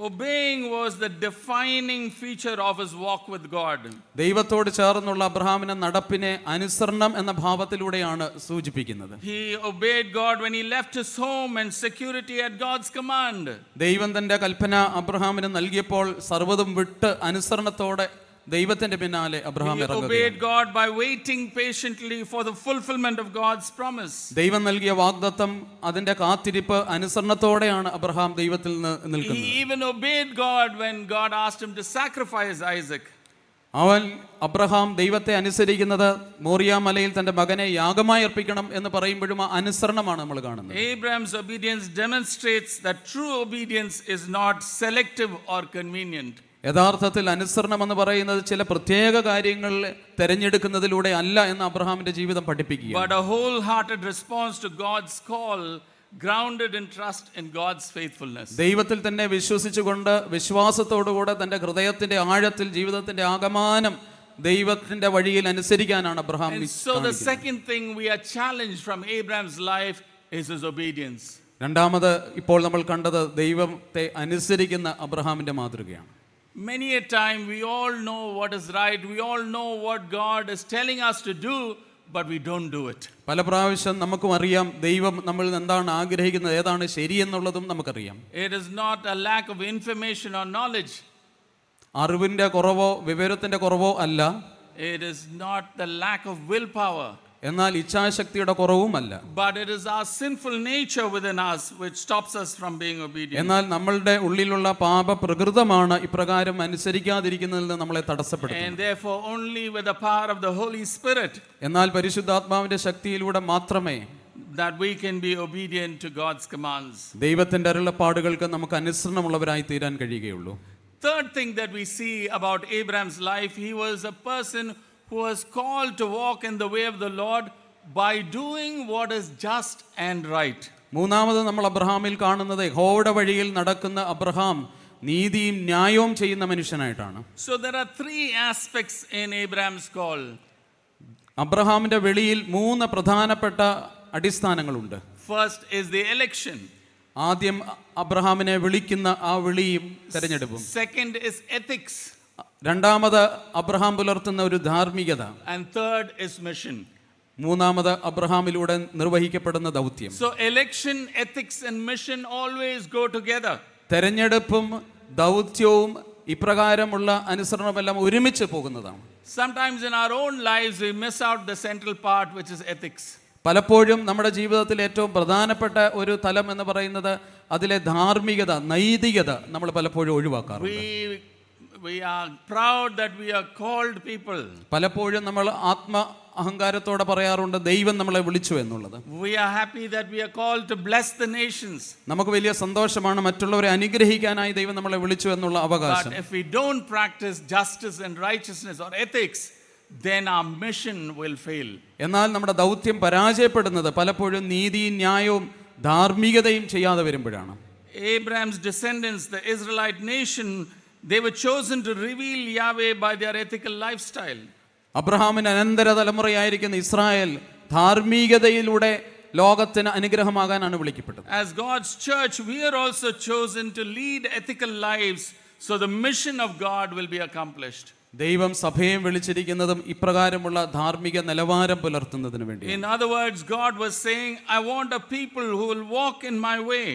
Obeying was the defining feature of his walk with God. ദൈവത്തോട് ചേർന്നുള്ള അബ്രഹാമിന്റെ നടപ്പിനെ അനുസരണം എന്ന ഭാവത്തിലൂടെയാണ് സൂചിപ്പിക്കുന്നത്. He obeyed God when he left his home and security at God's command. ദൈവം തന്റെ കൽപ്പന അബ്രഹാമിന് നൽകിയപ്പോൾ സർവ്വതും വിട്ട് അനുസരണത്തോടെ ദൈവത്തിന്റെ പിന്നാലെ Abraham He obeyed God by waiting patiently for the fulfillment of God's promise. ദൈവം നൽകിയ വാഗ്ദത്തം അതിന്റെ കാത്തിരിപ്പ് അനുസരണത്തോടെയാണ് അബ്രഹാം ദൈവത്തിൽ നിന്ന് നിൽക്കുന്നത്. He even obeyed God when God asked him to sacrifice Isaac. Abraham ദൈവത്തെ അനുസരിക്കുന്നത് മോറിയ മലയിൽ തന്റെ മകനെ യാഗമായി അർപ്പിക്കണം എന്ന് പറയുമ്പോഴും ആ അനുസരണമാണ് നമ്മൾ കാണുന്നത്. Abraham's obedience demonstrates that true obedience is not selective or convenient. യഥാർത്ഥത്തിൽ അനുസരണം എന്ന് പറയുന്നത് ചില പ്രത്യേക കാര്യങ്ങൾ തെരഞ്ഞെടുക്കുന്നതിലൂടെ അല്ല എന്ന് അബ്രഹാമിന്റെ ജീവിതം പഠിപ്പിക്കുക. But a wholehearted response to God's call, grounded in trust in God's faithfulness. ദൈവത്തിൽ തന്നെ വിശ്വസിച്ചുകൊണ്ട് വിശ്വാസത്തോടുകൂടെ തന്റെ ഹൃദയത്തിന്റെ ആഴത്തിൽ ജീവിതത്തിന്റെ ആകമാനം ദൈവത്തിന്റെ വഴിയിൽ അനുസരിക്കാനാണ് Abraham. So the second thing we are challenged from Abraham's life is his obedience. രണ്ടാമത് ഇപ്പോൾ നമ്മൾ കണ്ടത് ദൈവത്തെ അനുസരിക്കുന്ന അബ്രഹാമിന്റെ മാതൃകയാണ്. Many a time we all know what is right, we all know what God is telling us to do, but we don't do it. പല പ്രാവശ്യം നമുക്കും അറിയാം ദൈവം നമ്മളിൽ എന്താണ് ആഗ്രഹിക്കുന്നത്, ഏതാണ് ശരിയെന്നുള്ളതും നമുക്കറിയാം. It is not a lack of information or knowledge. അറിവിന്റെ കുറവോ വിവരത്തിന്റെ കുറവോ അല്ല. It is not the lack of willpower. എന്നാൽ ഇച്ഛാശക്തിയുടെ കുറവുമല്ല. But it is our sinful nature within us which stops us from being obedient. എന്നാൽ നമ്മളുടെ ഉള്ളിലുള്ള പാപപ്രകൃതമാണ് ഇപ്രകാരം അനുസരിക്കാതിരിക്കുന്നതിൽ നിന്ന് നമ്മളെ തടസ്സപ്പെടുത്തുന്നത്. And therefore only with the power of the Holy Spirit എന്നാൽ പരിശുദ്ധാത്മാവിന്റെ ശക്തിയിലൂടെ മാത്രമേ that we can be obedient to God's commands. ദൈവത്തിന്റെ അരുളപ്പാടുകൾക്ക് നമുക്ക് അനുസരണമുള്ളവരായി തീരാൻ കഴിയുകയുള്ളൂ. Third thing that we see about Abraham's life, he was a person who was called to walk in the way of the Lord by doing what is just and right. മൂന്നാമത് നമ്മൾ അബ്രഹാമിൽ കാണുന്നത് യഹോവയുടെ വഴിയിൽ നടക്കുന്ന അബ്രഹാം നീതിയും ന്യായവും ചെയ്യുന്ന മനുഷ്യനായിട്ടാണ്. So there are three aspects in Abraham's call. അബ്രഹാമിന്റെ വെളിയിൽ മൂന്ന് പ്രധാനപ്പെട്ട അടിസ്ഥാനങ്ങളുണ്ട്. First is the election. ആദ്യം അബ്രഹാമിനെ വിളിക്കുന്ന ആ വിളിയും തെരഞ്ഞെടുപ്പും. Second is ethics. രണ്ടാമത് അബ്രഹാം പുലർത്തുന്ന ഒരു ധാർമ്മികത. And third is mission. മൂന്നാമത് അബ്രഹാമിലൂടെ നിർവഹിക്കപ്പെടുന്ന ദൗത്യം. So election, ethics and mission always go together. തെരഞ്ഞെടുപ്പും ദൗത്യവും ഇപ്രകാരമുള്ള അനുസരണമെല്ലാം ഒരുമിച്ച് പോകുന്നതാണ്. Sometimes in our own lives we miss out the central part, which is ethics. പലപ്പോഴും നമ്മുടെ ജീവിതത്തിൽ ഏറ്റവും പ്രധാനപ്പെട്ട ഒരു തലം എന്ന് പറയുന്നത് അതിലെ ധാർമ്മികത, നൈതികത നമ്മൾ പലപ്പോഴും ഒഴിവാക്കാറുണ്ട്. We are proud that we are called people. പലപ്പോഴും നമ്മൾ അഹങ്കാരത്തോടെ പറയാറുണ്ട് ദൈവം നമ്മളെ വിളിച്ചു എന്നുള്ളത്. We are happy that we are called to bless the nations. നമുക്ക് വലിയ സന്തോഷമാണ് മറ്റുള്ളവരെ അനുഗ്രഹിക്കാനായി ദൈവം നമ്മളെ വിളിച്ചു എന്നുള്ള അവകാശം. But if we don't practice justice and righteousness or ethics, then our mission will fail. എന്നാൽ നമ്മുടെ ദൗത്യം പരാജയപ്പെടുന്നത് പലപ്പോഴും നീതിയും ന്യായവും ധാർമ്മികതയും ചെയ്യാതെ വരുമ്പോഴാണ്. Abraham's descendants, the Israelite nation, they were chosen to reveal Yahweh by their ethical lifestyle. അബ്രഹാമിന് അനന്തര തലമുറയായിരിക്കുന്ന ഇസ്രായേൽ ധാർമ്മികതയിലൂടെ ലോകത്തിന് അനുഗ്രഹമാകാനാണ് വിളിക്കപ്പെട്ടത്. As God's church, we are also chosen to lead ethical lives so the mission of God will be accomplished. ദൈവം സഭയെ വിളിച്ചിരിക്കുന്നതും ഇപ്രകാരമുള്ള ധാർമ്മിക നിലവാരം പുലർത്തുന്നതിന് വേണ്ടി. In other words, God was saying, I want a people who will walk in my way.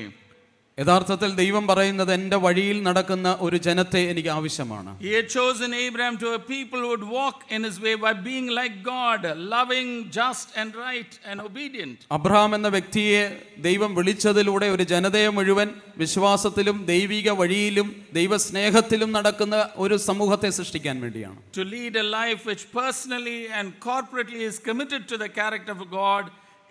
യഥാർത്ഥത്തിൽ ദൈവം പറയുന്നത് എൻ്റെ വഴിയിൽ നടക്കുന്ന ഒരു ജനത്തെ എനിക്ക് ആവശ്യമാണ്. He had chosen Abraham to a people who would walk in his way by being like God, loving, just and right and obedient. Abraham എന്ന വ്യക്തിയെ ദൈവം വിളിച്ചതിലൂടെ ഒരു ജനതയെ മുഴുവൻ വിശ്വാസത്തിലും ദൈവിക വഴിയിലും ദൈവസ്നേഹത്തിലും നടക്കുന്ന ഒരു സമൂഹത്തെ സൃഷ്ടിക്കാൻ വേണ്ടിയാണ്. To lead a life which personally and corporately is committed to the character of God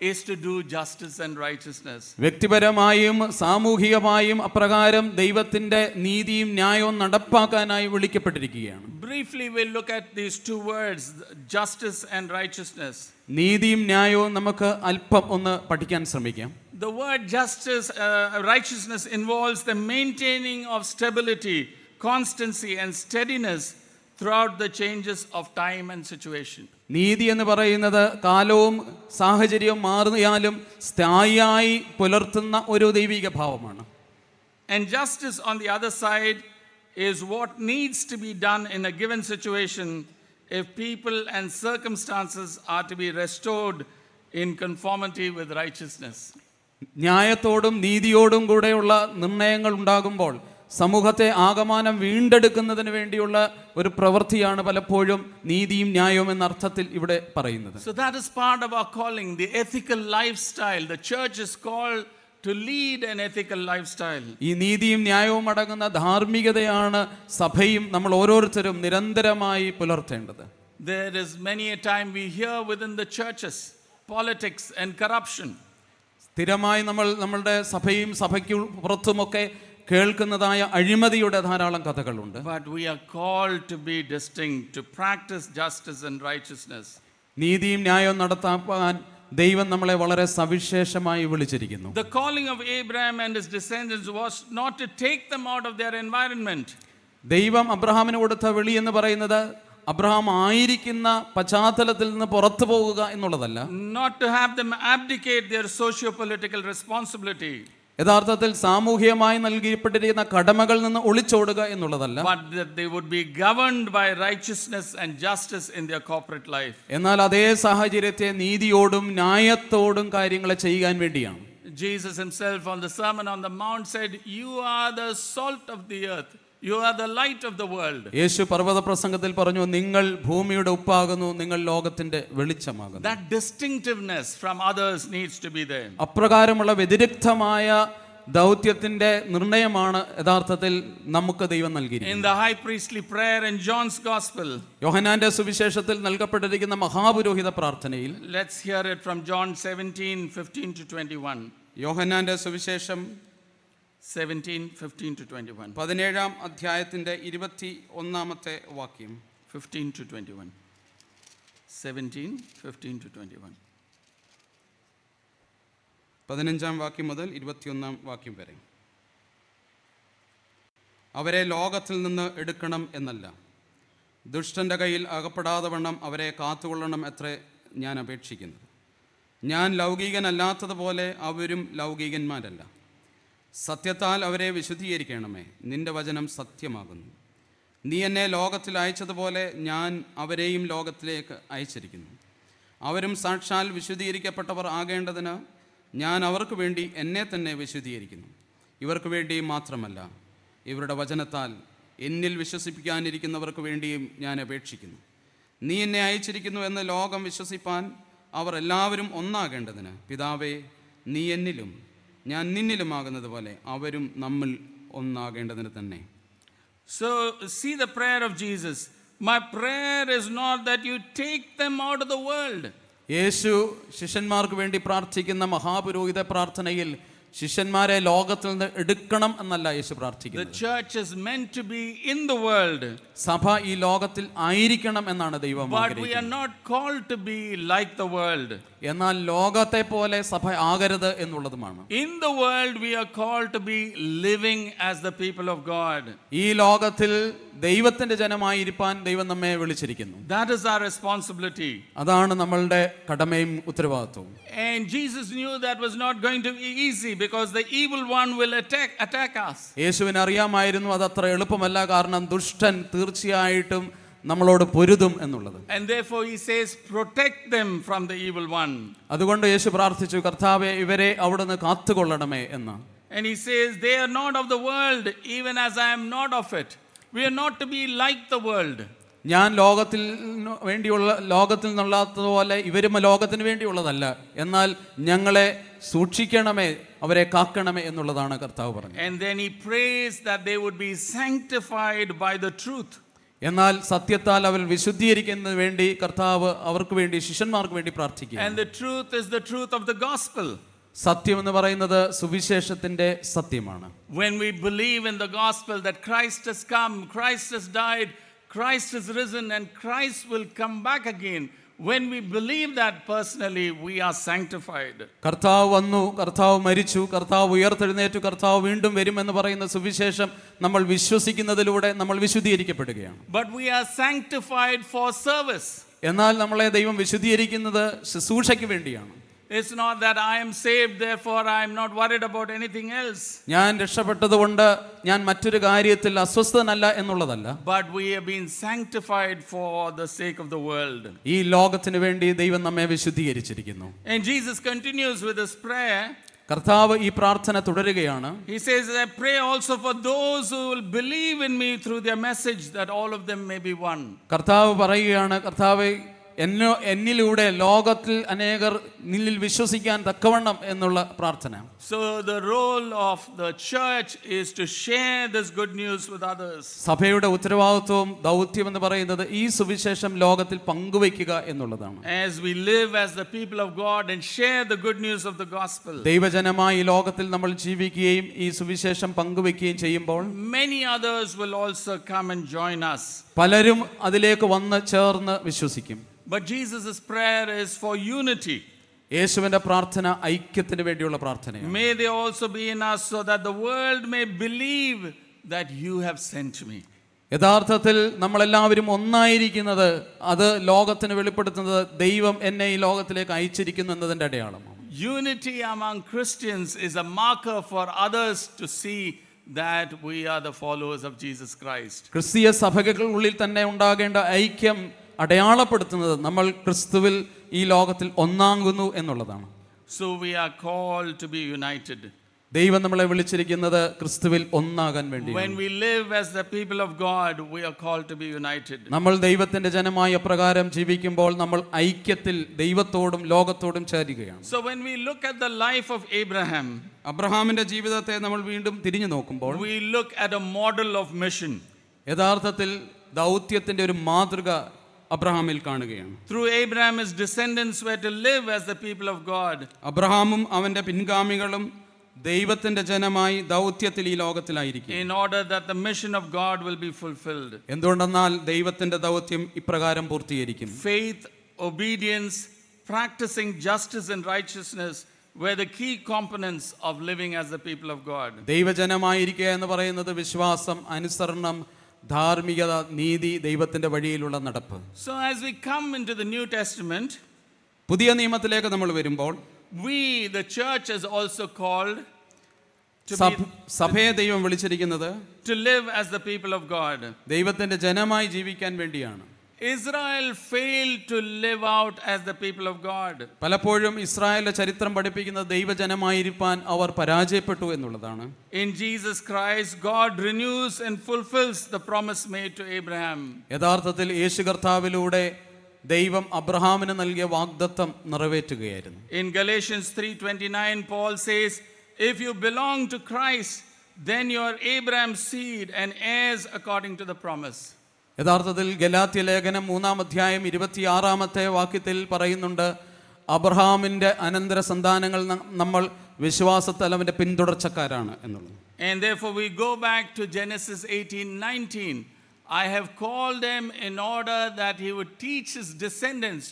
is to do justice and righteousness. വ്യക്തിപരമായും സാമൂഹികമായും അപ്രകാരം ദൈവത്തിന്റെ നീതിയും ന്യായവും നടപ്പാക്കാനായി വിളിക്കപ്പെട്ടിരിക്കുകയാണ്. Briefly we'll look at these two words, justice and righteousness. നീതിയും ന്യായവും നമുക്ക് അല്പം ഒന്ന് പഠിക്കാൻ ശ്രമിക്കാം. The word justice, righteousness involves the maintaining of stability, constancy and steadiness throughout the changes of time and situation. നീതി എന്ന് പറയുന്നത് കാലവും സാഹചര്യവും മാറിയാലും സ്ഥായിയായി പുലർത്തുന്ന ഒരു ദൈവിക ഭാവമാണ്. And justice on the other side is what needs to be done in a given situation if people and circumstances are to be restored in conformity with righteousness. ന്യായത്തോടും നീതിയോടും കൂടെയുള്ള നിർണയങ്ങൾ ഉണ്ടാകുമ്പോൾ സമൂഹത്തെ ആകമാനം വീണ്ടെടുക്കുന്നതിന് വേണ്ടിയുള്ള ഒരു പ്രവൃത്തിയാണ് പലപ്പോഴും നീതിയും ന്യായവും എന്ന അർത്ഥത്തിൽ ഇവിടെ പറയുന്നത്. So that is part of our calling, the ethical lifestyle. The church is called to lead an ethical lifestyle. ഈ നീതിയും ന്യായവും അടങ്ങുന്ന ധാർമ്മികതയാണ് സഭയും നമ്മൾ ഓരോരുത്തരും നിരന്തരമായി പുലർത്തേണ്ടത്. There is many a time we hear within the churches politics and corruption. സ്ഥിരമായി നമ്മളുടെ സഭയും സഭയ്ക്ക് പുറത്തുമൊക്കെ കേൾക്കുന്നതായ അഴിമതിയുടെ ധാരാളം കഥകളുണ്ട്. But we are called to be distinct, to practice justice and righteousness. നീതിയും ന്യായവും നടത്താൻ ദൈവം നമ്മളെ വളരെ സവിശേഷമായി വിളിച്ചിരിക്കുന്നു. The calling of Abraham and his descendants was not to take them out of their environment. ദൈവം അബ്രഹാമിന് കൊടുത്ത വിളി എന്ന് പറയുന്നത് അബ്രഹാം ആയിരിക്കുന്ന പശ്ചാത്തലത്തിൽ നിന്ന് പുറത്തു പോകുക എന്നുള്ളതല്ല. Not to have them abdicate their socio-political responsibility. യഥാർത്ഥത്തിൽ സാമൂഹികമായി നൽകിപ്പെട്ടിരിക്കുന്ന കടമകളിൽ നിന്ന് ഒളിച്ചോടുക എന്നുള്ളതല്ല. But that they would be governed by righteousness and justice in their corporate life. എന്നാൽ അതേ സാഹചര്യത്തെ നീതിയോടും ന്യായത്തോടും കാര്യങ്ങളെ ചെയ്യാൻ വേണ്ടിയാണ്. Jesus himself on the Sermon on the Mount said, "You are the salt of the earth. You are the light of the world." യേശു പർവ്വത പ്രസംഗത്തിൽ പറഞ്ഞു, നിങ്ങൾ ഭൂമിയുടെ ഉപ്പാകുന്നു, നിങ്ങൾ ലോകത്തിന്റെ വെളിച്ചമാകുന്നു. That distinctiveness from others needs to be there. അപ്രകാരമുള്ള വ്യതിരിക്തമായ ദൗത്യത്തിന്റെ നിർണയമാണ് യഥാർത്ഥത്തിൽ നമുക്ക് ദൈവം നൽകിയിരിക്കുന്നത്. In the high priestly prayer in John's gospel, യോഹന്നാന്റെ സുവിശേഷത്തിൽ നൽകപ്പെട്ടിരിക്കുന്ന മഹാപുരോഹിത പ്രാർത്ഥനയിൽ, let's hear it from John 17:15 to 21. യോഹന്നാന്റെ സുവിശേഷം 17:15 to 21. 17-ാം അധ്യായത്തിന്റെ 21-ാമത്തെ വാക്യം. 15 to 21. 17:15 to 21. 15-ാം വാക്യം മുതൽ 21-ാം വാക്യം വരെ. അവരെ ലോകത്തിൽ നിന്ന് എടുക്കണം എന്നല്ല, ദുഷ്ടന്റെ കയ്യിൽ അകപ്പെടാതെ വണ്ണം അവരെ കാത്തുകൊള്ളണം എത്രേ ഞാൻ അപേക്ഷിക്കുന്നത്. ഞാൻ ലൗകികനല്ലാത്തതുപോലെ അവരും ലൗകികന്മാരല്ല. സത്യത്താൽ അവരെ വിശുദ്ധീകരിക്കണമേ. നിന്റെ വചനം സത്യമാകുന്നു. നീ എന്നെ ലോകത്തിൽ അയച്ചതുപോലെ ഞാൻ അവരെയും ലോകത്തിലേക്ക് അയച്ചിരിക്കുന്നു. അവരും സാക്ഷാൽ വിശുദ്ധീകരിക്കപ്പെട്ടവർ ആകേണ്ടതിന് ഞാൻ അവർക്ക് വേണ്ടി എന്നെ തന്നെ വിശുദ്ധീകരിക്കുന്നു. ഇവർക്ക് വേണ്ടി മാത്രമല്ല, ഇവരുടെ വചനത്താൽ എന്നിൽ വിശ്വസിപ്പിക്കാനിരിക്കുന്നവർക്ക് വേണ്ടിയും ഞാൻ അപേക്ഷിക്കുന്നു. നീ എന്നെ അയച്ചിരിക്കുന്നു എന്ന് ലോകം വിശ്വസിപ്പാൻ അവർ എല്ലാവരും ഒന്നാകേണ്ടതിന്, പിതാവേ, നീ എന്നിലും ഞാൻ നിന്നിലുമാകുന്നത് പോലെ അവരും നമ്മിൽ ഒന്നാകേണ്ടതിന് തന്നെ. So see the prayer of Jesus. My prayer is not that you take them out of the world. യേശു ശിഷ്യന്മാർക്ക് വേണ്ടി പ്രാർത്ഥിക്കുന്ന മഹാപുരോഹിത പ്രാർത്ഥനയിൽ ശിഷ്യന്മാരെ ലോകത്തിൽ നിന്ന് എടുക്കണം എന്നല്ല യേശു The പ്രാർത്ഥിക്കുന്നത്. church is meant to be in the world, സഭ ഈ ലോകത്തിൽ ആയിരിക്കണം എന്നാണ് ദൈവം but we are ആഗ്രഹിക്കുന്നത്. not called to be like the world. എന്നാൽ ലോകത്തെ പോലെ സഭ ആകരുത് എന്നുള്ളതുമാണ്. In the world we are called to be living as the people of God. ഈ ലോകത്തിൽ ദൈവത്തിന്റെ ജനമായിരിക്കാൻ ദൈവം നമ്മെ വിളിച്ചിരിക്കുന്നു. That is our responsibility. അതാണ് നമ്മളുടെ കടമയും ഉത്തരവാദിത്വവും. And Jesus knew that was not going to be easy because the evil one will attack us. യേശുവിന് അറിയാമായിരുന്നു അതത്ര എളുപ്പമല്ല, കാരണം ദുഷ്ടൻ തീർച്ചയായിട്ടും നമ്മളോട് പൊരുതും എന്നുള്ളത്. And therefore he says, protect them from the evil one. അതുകൊണ്ട് യേശു പ്രാർത്ഥിച്ചു, കർത്താവേ, ഇവരെ അവിടുന്ന് കാത്തുകൊള്ളണമേ എന്ന്. And he says, they are not of the world, even as I am not of it. We are not to be like the world. ഞാൻ ലോകത്തിൽ നിന്നുള്ളതുപോലെ ഇവരും ലോകത്തിന് വേണ്ടിയുള്ളതല്ല, എന്നാൽ ഞങ്ങളെ സൂക്ഷിക്കണമേ, അവരെ കാക്കണമേ എന്നുള്ളതാണ് കർത്താവ് പറഞ്ഞത്. And then he prays that they would be sanctified by the truth. എന്നാൽ സത്യത്താൽ അവർ വിശുദ്ധീകരിക്കുന്നതിന് വേണ്ടി കർത്താവ് അവർക്ക് വേണ്ടി ശിഷ്യന്മാർക്ക് വേണ്ടി പ്രാർത്ഥിക്കുക. And the truth is the truth of the gospel. സത്യം എന്ന് പറയുന്നത് സുവിശേഷത്തിന്റെ സത്യമാണ്. When we believe in the gospel that Christ has come, Christ has died, Christ is risen, and Christ will come back again. When we believe that personally, we are sanctified. കർത്താവ് വന്നു, കർത്താവ് മരിച്ചു, കർത്താവ് ഉയർത്തെഴുന്നേറ്റു, കർത്താവ് വീണ്ടും വരുമെന്ന് പറയുന്ന സുവിശേഷം നമ്മൾ വിശ്വസിക്കുന്നതിലൂടെ നമ്മൾ വിശുദ്ധീകരിക്കപ്പെടുകയാണ്. But we are sanctified for service. എന്നാൽ നമ്മളെ ദൈവം വിശുദ്ധീകരിക്കുന്നത് ശുശ്രൂഷയ്ക്ക് വേണ്ടിയാണ്. It's not that I am saved, therefore I am not worried about anything else. ഞാൻ രക്ഷപ്പെട്ടതുകൊണ്ട് ഞാൻ മറ്റൊരു കാര്യത്തിൽ അസ്വസ്ഥനല്ല എന്നുള്ളതല്ല. But we have been sanctified for the sake of the world. ഈ ലോകത്തിന് വേണ്ടി ദൈവം നമ്മെ വിശുദ്ധീകരിച്ചിരിക്കുന്നു. And Jesus continues with this prayer. കർത്താവ് ഈ പ്രാർത്ഥന തുടരുകയാണ്. He says, I pray also for those who will believe in me through their message, that all of them may be one. കർത്താവ് പറയുകയാണ്, കർത്താവേ, എന്നിലൂടെ ലോകത്തിൽ അനേകർ നിന്നിൽ വിശ്വസിക്കാൻ തക്കവണ്ണം എന്നുള്ള പ്രാർത്ഥന. So the role of the church is to share this good news with others. സഭയുടെ ഉത്തരവാദിത്വവും ദൗത്യം എന്ന് പറയുന്നത് ഈ സുവിശേഷം ലോകത്തിൽ പങ്കുവയ്ക്കുക എന്നുള്ളതാണ്. As we live as the people of God and share the good news of the gospel, ദൈവജനമായി ഈ ലോകത്തിൽ നമ്മൾ ജീവിക്കുകയും ഈ സുവിശേഷം പങ്കുവയ്ക്കുകയും ചെയ്യുമ്പോൾ many others will also come and join us. പലരും അതിലേക്ക് വന്ന് ചേർന്ന് വിശ്വസിക്കും. But Jesus' prayer is for unity. യേശുവിന്റെ പ്രാർത്ഥന ഐക്യത്തിന് വേണ്ടിയുള്ള പ്രാർത്ഥനയാണ്. May they also be in us so that the world may believe that you have sent me. യഥാർത്ഥത്തിൽ നമ്മളെല്ലാവരും ഒന്നായിരിക്കുന്നത് അത് ലോകത്തിന് വെളിപ്പെടുത്തുന്നത് ദൈവം എന്നെ ഈ ലോകത്തിലേക്ക് അയച്ചിരിക്കുന്നു എന്നതിൻ്റെ അടയാളമാണ്. Unity among Christians is a marker for others to see that we are the followers of Jesus Christ. ക്രിസ്തീയ സഭകൾക്കുള്ളിൽ തന്നെ ഉണ്ടാകേണ്ട ഐക്യം അടയാളപ്പെടുത്തുന്നത് നമ്മൾ ക്രിസ്തുവിൽ ഈ ലോകത്തിൽ ഒന്നാകുന്നു എന്നുള്ളതാണ്. So we are called to be united. ദൈവം നമ്മളെ വിളിച്ചിരിക്കുന്നത് ക്രിസ്തുവിൽ ഒന്നാകാൻ വേണ്ടി. When we live as the people of God, we are called to be united. നമ്മൾ ദൈവത്തിന്റെ ജനമായി അപ്രകാരം ജീവിക്കുമ്പോൾ നമ്മൾ ഐക്യത്തിൽ ദൈവത്തോടും ലോകത്തോടും ചേരുകയാണ്. So when we look at the life of Abraham, അബ്രഹാമിന്റെ ജീവിതത്തെ നമ്മൾ വീണ്ടും തിരിഞ്ഞു നോക്കുമ്പോൾ we look at a model of mission. യഥാർത്ഥത്തിൽ ദൗത്യത്തിന്റെ ഒരു മാതൃക അബ്രഹാമിൽ കാണുകയാണ്. Through Abraham, his descendants were to live as the people of God. അബ്രഹാമും അവന്റെ പിൻഗാമികളും ദൈവത്തിന്റെ ജനമായി ദൗത്യത്തിൽ ഈ ലോകത്തിലായിരിക്കും. In order that the mission of God will be fulfilled. എന്തുകൊണ്ടെന്നാൽ ദൈവത്തിന്റെ ദൗത്യം ഇപ്രകാരം പൂർത്തീകരിക്കും. Faith, obedience, practicing justice and righteousness were the key components of living as the people of God. ദൈവജനമായിരിക്കുക എന്ന് പറയുന്നത് വിശ്വാസം, അനുസരണം, ധാർമ്മികത, നീതി, ദൈവത്തിന്റെ വഴിയിലുള്ള നടപ്പ്. So as we come into the New Testament, പുതിയ നിയമത്തിലേക്ക് നമ്മൾ വരുമ്പോൾ we, the church, is also called to സഭയെ ദൈവം വിളിച്ചിരിക്കുന്നത് to live as the people of God. ദൈവത്തിന്റെ ജനമായി ജീവിക്കാൻ വേണ്ടിയാണ്. Israel failed to live out as the people of God. പലപ്പോഴും ഇസ്രായേലിന്റെ ചരിത്രം പഠിപ്പിക്കുന്നത് ദൈവജനമായിരിക്കാൻ അവർ പരാജയപ്പെട്ടു എന്നുള്ളതാണ്. In Jesus Christ, God renews and fulfills the promise made to Abraham. യഥാർത്ഥത്തിൽ യേശു കർത്താവിലൂടെ ദൈവം അബ്രഹാമിന് നൽകിയ വാഗ്ദത്തം നിറവേറ്റുകയായിരുന്നു. In Galatians 3:29, Paul says, if you belong to Christ, then you are Abraham's seed and heirs according to the promise. യഥാർത്ഥത്തിൽ ഗലാത്യ ലേഖനം 3-ാം അധ്യായം 26-ാമത്തെ വാക്യത്തിൽ പറയുന്നുണ്ട്, അബ്രഹാമിന്റെ അനന്തര സന്താനങ്ങൾ നമ്മൾ വിശ്വാസത്താൽ അവന്റെ പിന്തുടർച്ചക്കാരാണ് എന്നുള്ളത്. And therefore we go back to Genesis 18:19. I have called him in order that he would teach his descendants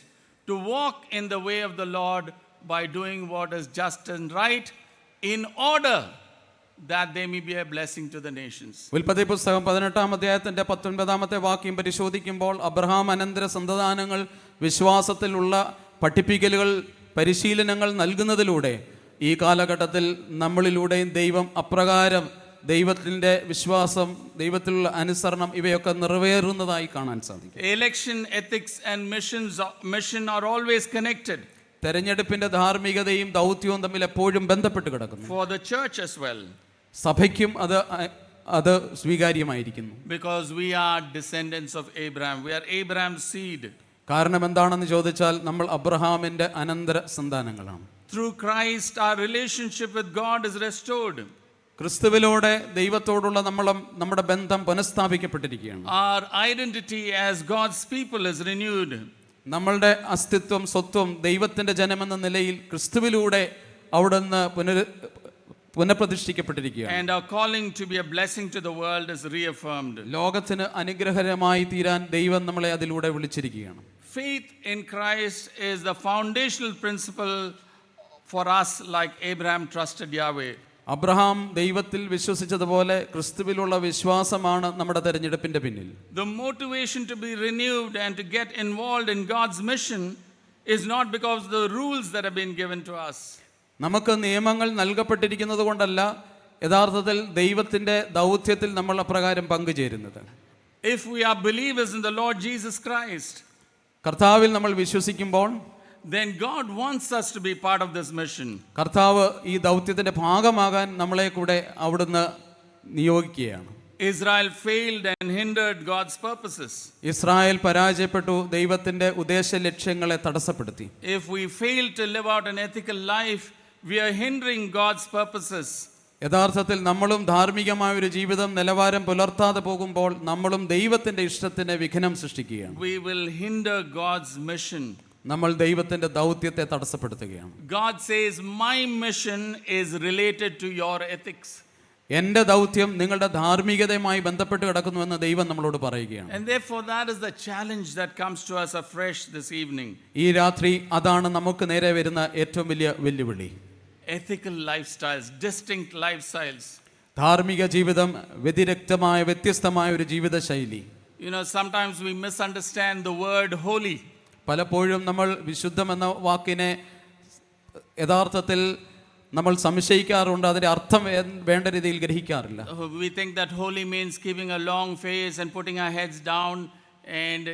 to walk in the way of the Lord by doing what is just and right, in order that they may be a blessing to the nations. ഉൽപ്പത്തി പുസ്തകം 18-ാം അധ്യായത്തിന്റെ 19-ാമത്തെ വാക്യം പരിശോധിക്കുമ്പോൾ Abraham അനന്തര സന്താനങ്ങൾ വിശ്വാസത്തിലുള്ള പഠിപ്പിക്കലുകൾ, പരിശീലനങ്ങൾ നൽകുന്നതിലൂടെ ഈ കാലഘട്ടത്തിൽ നമ്മളിലൂടെയും ദൈവം അപ്രകാരം ദൈവത്തിൻ്റെ വിശ്വാസം, ദൈവത്തിലുള്ള അനുസരണം ഇവയൊക്കെ നിറവേറുന്നതായി കാണാൻ സാധിക്കും. Election, ethics and mission are always connected. തെരഞ്ഞെടുപ്പിന്റെ ധാർമ്മികതയും ദൗത്യവും തമ്മിൽ എപ്പോഴും ബന്ധപ്പെട്ട് കിടക്കുന്നു. For the church as well. സഭയ്ക്കും അത് സ്വീകാര്യമായിരിക്കുന്നു. Because we are descendants of Abraham. We are Abraham's seed. കാരണം എന്താണെന്ന് ചോദിച്ചാൽ നമ്മൾ അബ്രഹാമിന്റെ അനന്തര സന്താനങ്ങളാണ്. Through Christ our relationship with God is restored. ക്രിസ്തുവിലൂടെ ദൈവത്തോടുള്ള നമ്മുടെ ബന്ധം പുനഃസ്ഥാപിക്കപ്പെട്ടിരിക്കുകയാണ്. Our identity as God's people is renewed. നമ്മളുടെ അസ്തിത്വം, സ്വത്വം ദൈവത്തിന്റെ ജനമെന്ന നിലയിൽ ക്രിസ്തുവിലൂടെ അവിടുന്ന് പുനഃപ്രതിഷ്ഠിക്കപ്പെട്ടിരിക്കുകയാണ്. And our calling to be a blessing to the world is reaffirmed. ലോകത്തിന് അനുഗ്രഹകരമായി തീരാൻ ദൈവം നമ്മളെ അതിലൂടെ വിളിച്ചിരിക്കുകയാണ്. Faith in Christ is the foundational principle for us, like Abraham trusted Yahweh. Abraham ദൈവത്തിൽ വിശ്വസിച്ചതുപോലെ ക്രിസ്തുവിലുള്ള വിശ്വാസമാണ് നമ്മുടെ തെരഞ്ഞെടുപ്പിന്റെ പിന്നിൽ. The motivation to be renewed and to get involved in God's mission is not because of the rules that have been given to us. നമുക്ക് നിയമങ്ങൾ നൽകപ്പെട്ടിരിക്കുന്നത് കൊണ്ടല്ല യഥാർത്ഥത്തിൽ ദൈവത്തിന്റെ ദൗത്യത്തിൽ നമ്മൾ അപ്രകാരം പങ്കുചേരുന്നത്. If we are believers in the Lord Jesus Christ, കർത്താവിൽ നമ്മൾ വിശ്വസിക്കുമ്പോൾ then God wants us to be part of this mission. കർത്താവ് ഈ ദൗത്യത്തിന്റെ ഭാഗമാകാൻ നമ്മളെ കൂടെ അവിടുന്ന് നിയോഗിക്കുകയാണ്. Israel failed and hindered God's purposes. Israel പരാജയപ്പെട്ടു, ദൈവത്തിന്റെ ഉദ്ദേശ ലക്ഷ്യങ്ങളെ തടസ്സപ്പെടുത്തി. If we fail to live out an ethical life, we are hindering God's purposes. യഥാർത്ഥത്തിൽ നമ്മളും ധാർമ്മികമായ ഒരു ജീവിതം നിലവാരം പുലർത്താതെ പോകുമ്പോൾ നമ്മളും ദൈവത്തിന്റെ ഇഷ്ടത്തിന് വിഘ്നം സൃഷ്ടിക്കുകയാണ്. We will hinder God's mission. നമ്മൾ ദൈവത്തിന്റെ ദൗത്യത്തെ തടസ്സപ്പെടുത്തുകയാണ്. God says, my mission is related to your ethics. എന്റെ ദൗത്യം നിങ്ങളുടെ ധാർമ്മികതയുമായി ബന്ധപ്പെട്ട് കിടക്കുന്നുവെന്ന് ദൈവം നമ്മളോട് പറയുകയാണ്. And therefore that is the challenge that comes to us afresh this evening. ഈ രാത്രി അതാണ് നമുക്ക് നേരെ വരുന്ന ഏറ്റവും വലിയ വെല്ലുവിളി. Ethical lifestyles, distinct lifestyles. ധാർമ്മിക ജീവിതം, വ്യതിരിക്തമായ വ്യത്യസ്തമായ ഒരു ജീവിത ശൈലി. You know, sometimes we misunderstand the word holy. പലപ്പോഴും നമ്മൾ വിശുദ്ധം എന്ന വാക്കിനെ യഥാർത്ഥത്തിൽ നമ്മൾ സംശയിക്കാറുണ്ട്, അതിന്റെ അർത്ഥം വേണ്ട രീതിയിൽ ഗ്രഹിക്കാറില്ല. We think that holy means keeping a long face and putting our heads down, and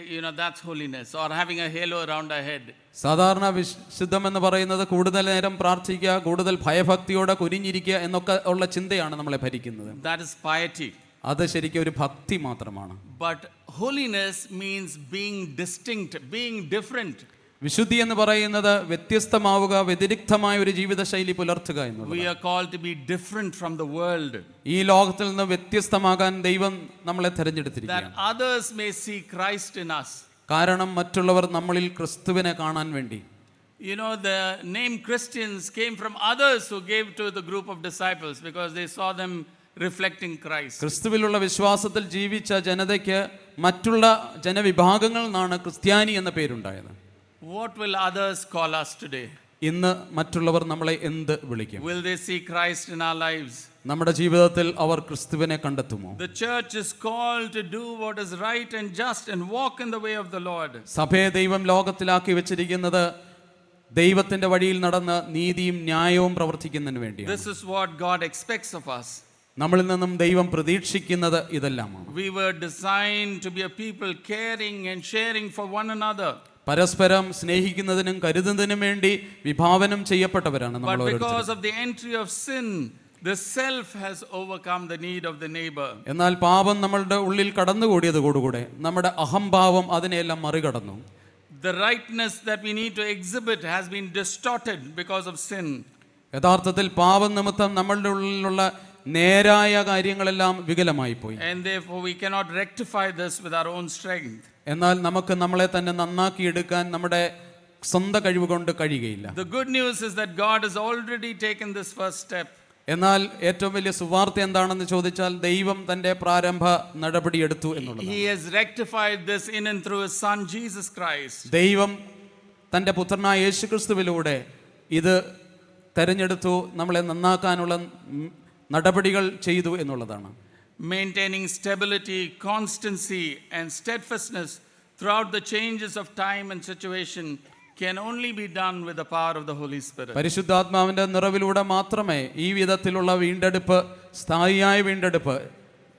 that's holiness, or having a halo around our head. സാധാരണ വിശുദ്ധം എന്ന് പറയുന്നത് കൂടുതൽ നേരം പ്രാർത്ഥിക്കുക, കൂടുതൽ ഭയഭക്തിയോടെ കുനിഞ്ഞിരിക്കുക എന്നൊക്കെ ഉള്ള ചിന്തയാണ് നമ്മളെ ഭരിക്കുന്നത്. That is piety. അത് ശരിക്കും ഒരു ഭക്തി മാത്രമാണ്. But holiness means being distinct, being different. വിശുദ്ധി എന്ന് പറയുന്നത് വ്യത്യസ്തമാവുക, വ്യതിരിക്തമായ ഒരു ജീവിതശൈലി പുലർത്തുക എന്നുള്ളത്. We are called to be different from the world. ഈ ലോകത്തിൽ നിന്ന് വ്യത്യസ്തമാകാൻ ദൈവം നമ്മളെ തിരഞ്ഞെടുത്തിരിക്കുകയാണ്. That others may see Christ in us. കാരണം മറ്റുള്ളവർ നമ്മളിൽ ക്രിസ്തുവിനെ കാണാൻ വേണ്ടി. You know, the name Christians came from others who gave to the group of disciples because they saw them reflecting Christ. ക്രിസ്തുവിലുള്ള വിശ്വാസത്തിൽ ജീവിച്ച ജനതയ്ക്ക് മറ്റുള്ള ജനവിഭാഗങ്ങളിൽ നിന്നാണ് ക്രിസ്ത്യാനി എന്ന പേരുണ്ടായത്. What will others call us today? ഇന്ന് മറ്റുള്ളവർ നമ്മളെ എന്ത് വിളിക്കും? Will they see Christ in our lives? നമ്മുടെ ജീവിതത്തിൽ അവർ ക്രിസ്തുവിനെ കണ്ടെത്തുമോ? The church is called to do what is right and just and walk in the way of the Lord. സഭയെ ദൈവം ലോകത്തിലാക്കി വെച്ചിരിക്കുന്നത് ദൈവത്തിന്റെ വഴിയിൽ നടന്ന് നീതിയും ന്യായവും പ്രവർത്തിക്കുന്നതിന് വേണ്ടിയാണ്. This is what God expects of us. നമ്മളിൽ നിന്നും ദൈവം പ്രതീക്ഷിക്കുന്നത് ഇതെല്ലാമാണ്. We were designed to be a people caring and sharing for one another. പരസ്പരം സ്നേഹിക്കുന്നതിനും കരുതുന്നതിനും വേണ്ടി വിഭാവനം ചെയ്യപ്പെട്ടവരാണ് നമ്മൾ But ഓരോരുത്തരും. because of the entry of sin, the self has overcome the need of the neighbor. എന്നാൽ പാപം നമ്മളുടെ ഉള്ളിൽ കടന്നുകൂടിയതോടുകൂടെ നമ്മുടെ അഹംഭാവം അതിനെല്ലാം മറികടന്നു. The rightness that we need to exhibit has been distorted because of sin. യഥാർത്ഥത്തിൽ പാപം നിമിത്തം നമ്മളുടെ ഉള്ളിലുള്ള നേരായ കാര്യങ്ങളെല്ലാം വികലമായി പോയി. And therefore we cannot rectify this with our own strength. എന്നാൽ നമുക്ക് നമ്മളെ തന്നെ നന്നാക്കിയെടുക്കാൻ നമ്മുടെ സ്വന്തം കഴിവ് കൊണ്ട് കഴിയുകയില്ല. The good news is that God has already taken this first step. എന്നാൽ ഏറ്റവും വലിയ സുവാർത്ത എന്താണെന്ന് ചോദിച്ചാൽ ദൈവം തന്റെ പ്രാരംഭ നടപടി എടുത്തു എന്നുള്ളതാണ്. He has rectified this in and through his son Jesus Christ. ദൈവം തന്റെ പുത്രനായ യേശുക്രിസ്തുവിലൂടെ ഇത് തെരഞ്ഞെടുത്തു, നമ്മളെ നന്നാക്കാനുള്ള നടപടികൾ ചെയ്തു എന്നുള്ളതാണ്. Maintaining stability, constancy and steadfastness throughout the changes of time and situation can only be done with the power of the Holy Spirit. പരിശുദ്ധാത്മാവിന്റെ നിറവിലൂടെ മാത്രമേ ഈ വിധത്തിലുള്ള വീണ്ടെടുപ്പ്, സ്ഥായിയായ വീണ്ടെടുപ്പ്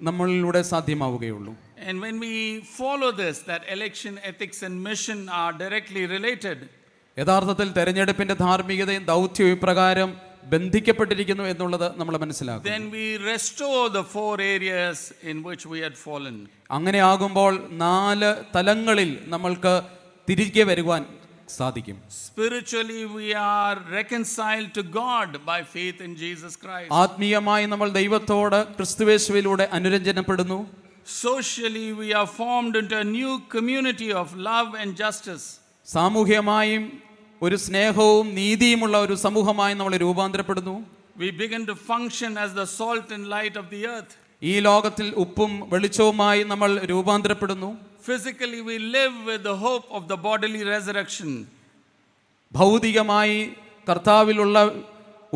നമ്മളിലൂടെ സാധ്യമാവുകയുള്ളൂ. And when we follow this, that election, ethics and mission are directly related. യഥാർത്ഥത്തിൽ തെരഞ്ഞെടുപ്പിന്റെ ധാർമ്മികതയും ദൗത്യവും ഇപ്രകാരം ബന്ധിക്കപ്പെട്ടിരിക്കുന്നു എന്നുള്ളത് നമ്മൾ മനസ്സിലാക്കും. Then we restore the 4 areas in which we had fallen. അങ്ങനെ ആകുമ്പോൾ 4 തലങ്ങളിൽ നമ്മൾക്ക് തിരികെ വരുവാൻ സാധിക്കും. Spiritually we are reconciled to God by faith in Jesus Christ. ആത്മീയമായി നമ്മൾ ദൈവത്തോട് ക്രിസ്തുയേശുവിലൂടെ അനുരഞ്ജനപ്പെടുന്നു. Socially we are formed into a new community of love and justice. സാമൂഹ്യമായും ഒരു സ്നേഹവും നീതിയുമുള്ള ഒരു സമൂഹമായി നമ്മൾ രൂപാന്തരപ്പെടുന്നു. We begin to function as the salt and light of the earth. ഈ ലോകത്തിൽ ഉപ്പും വെളിച്ചവുമായി നമ്മൾ രൂപാന്തരപ്പെടുന്നു. Physically we live with the hope of the bodily resurrection. ഭൗതികമായി കർത്താവിലുള്ള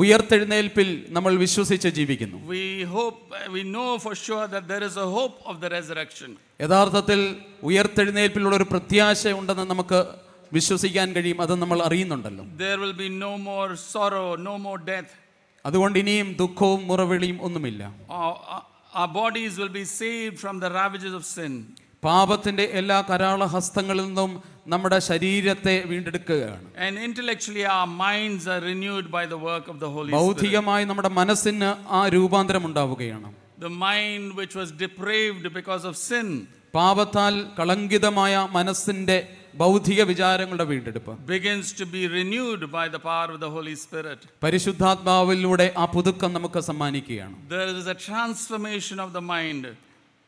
ഉയർത്തെഴുന്നേൽപ്പിൽ നമ്മൾ വിശ്വസിച്ച് ജീവിക്കുന്നു. We know for sure that there is a hope of the resurrection. യഥാർത്ഥത്തിൽ ഉയർത്തെഴുന്നേൽപ്പിലുള്ള ഒരു പ്രത്യാശ ഉണ്ടെന്ന് നമുക്ക് വിശ്വസിക്കാൻ കഴിയും. അത് നമ്മൾ അറിയുന്നുണ്ടല്ലോ. There will be no more sorrow, no more death. അതുകൊണ്ട് ഇനിയും ദുഃഖവും മുറവിളിയും ഒന്നുമില്ല. Our bodies will be saved from the ravages of sin. പാപത്തിന്റെ എല്ലാ കരാള ഹസ്തങ്ങളിൽ നിന്നും നമ്മുടെ ശരീരത്തെ വീണ്ടെടുക്കുകയാണ്. And intellectually our minds are renewed by the work of the Holy Spirit. ഭൗതികമായി നമ്മുടെ മനസ്സിന് ആ രൂപാന്തരം ഉണ്ടാവുകയാണ്. the mind which was depraved because of sin, പാപത്താൽ കളങ്കിതമായ മനസ്സിന്റെ ബൗദ്ധിക വിചാരങ്ങളുടെ വീണ്ടെടുപ്പ് begins to be renewed by the power of the Holy Spirit. പരിശുദ്ധാത്മാവിലൂടെ ആ പുതുക്കം നമുക്ക് സമ്മാനിക്കുകയാണ്. There is a transformation of the mind.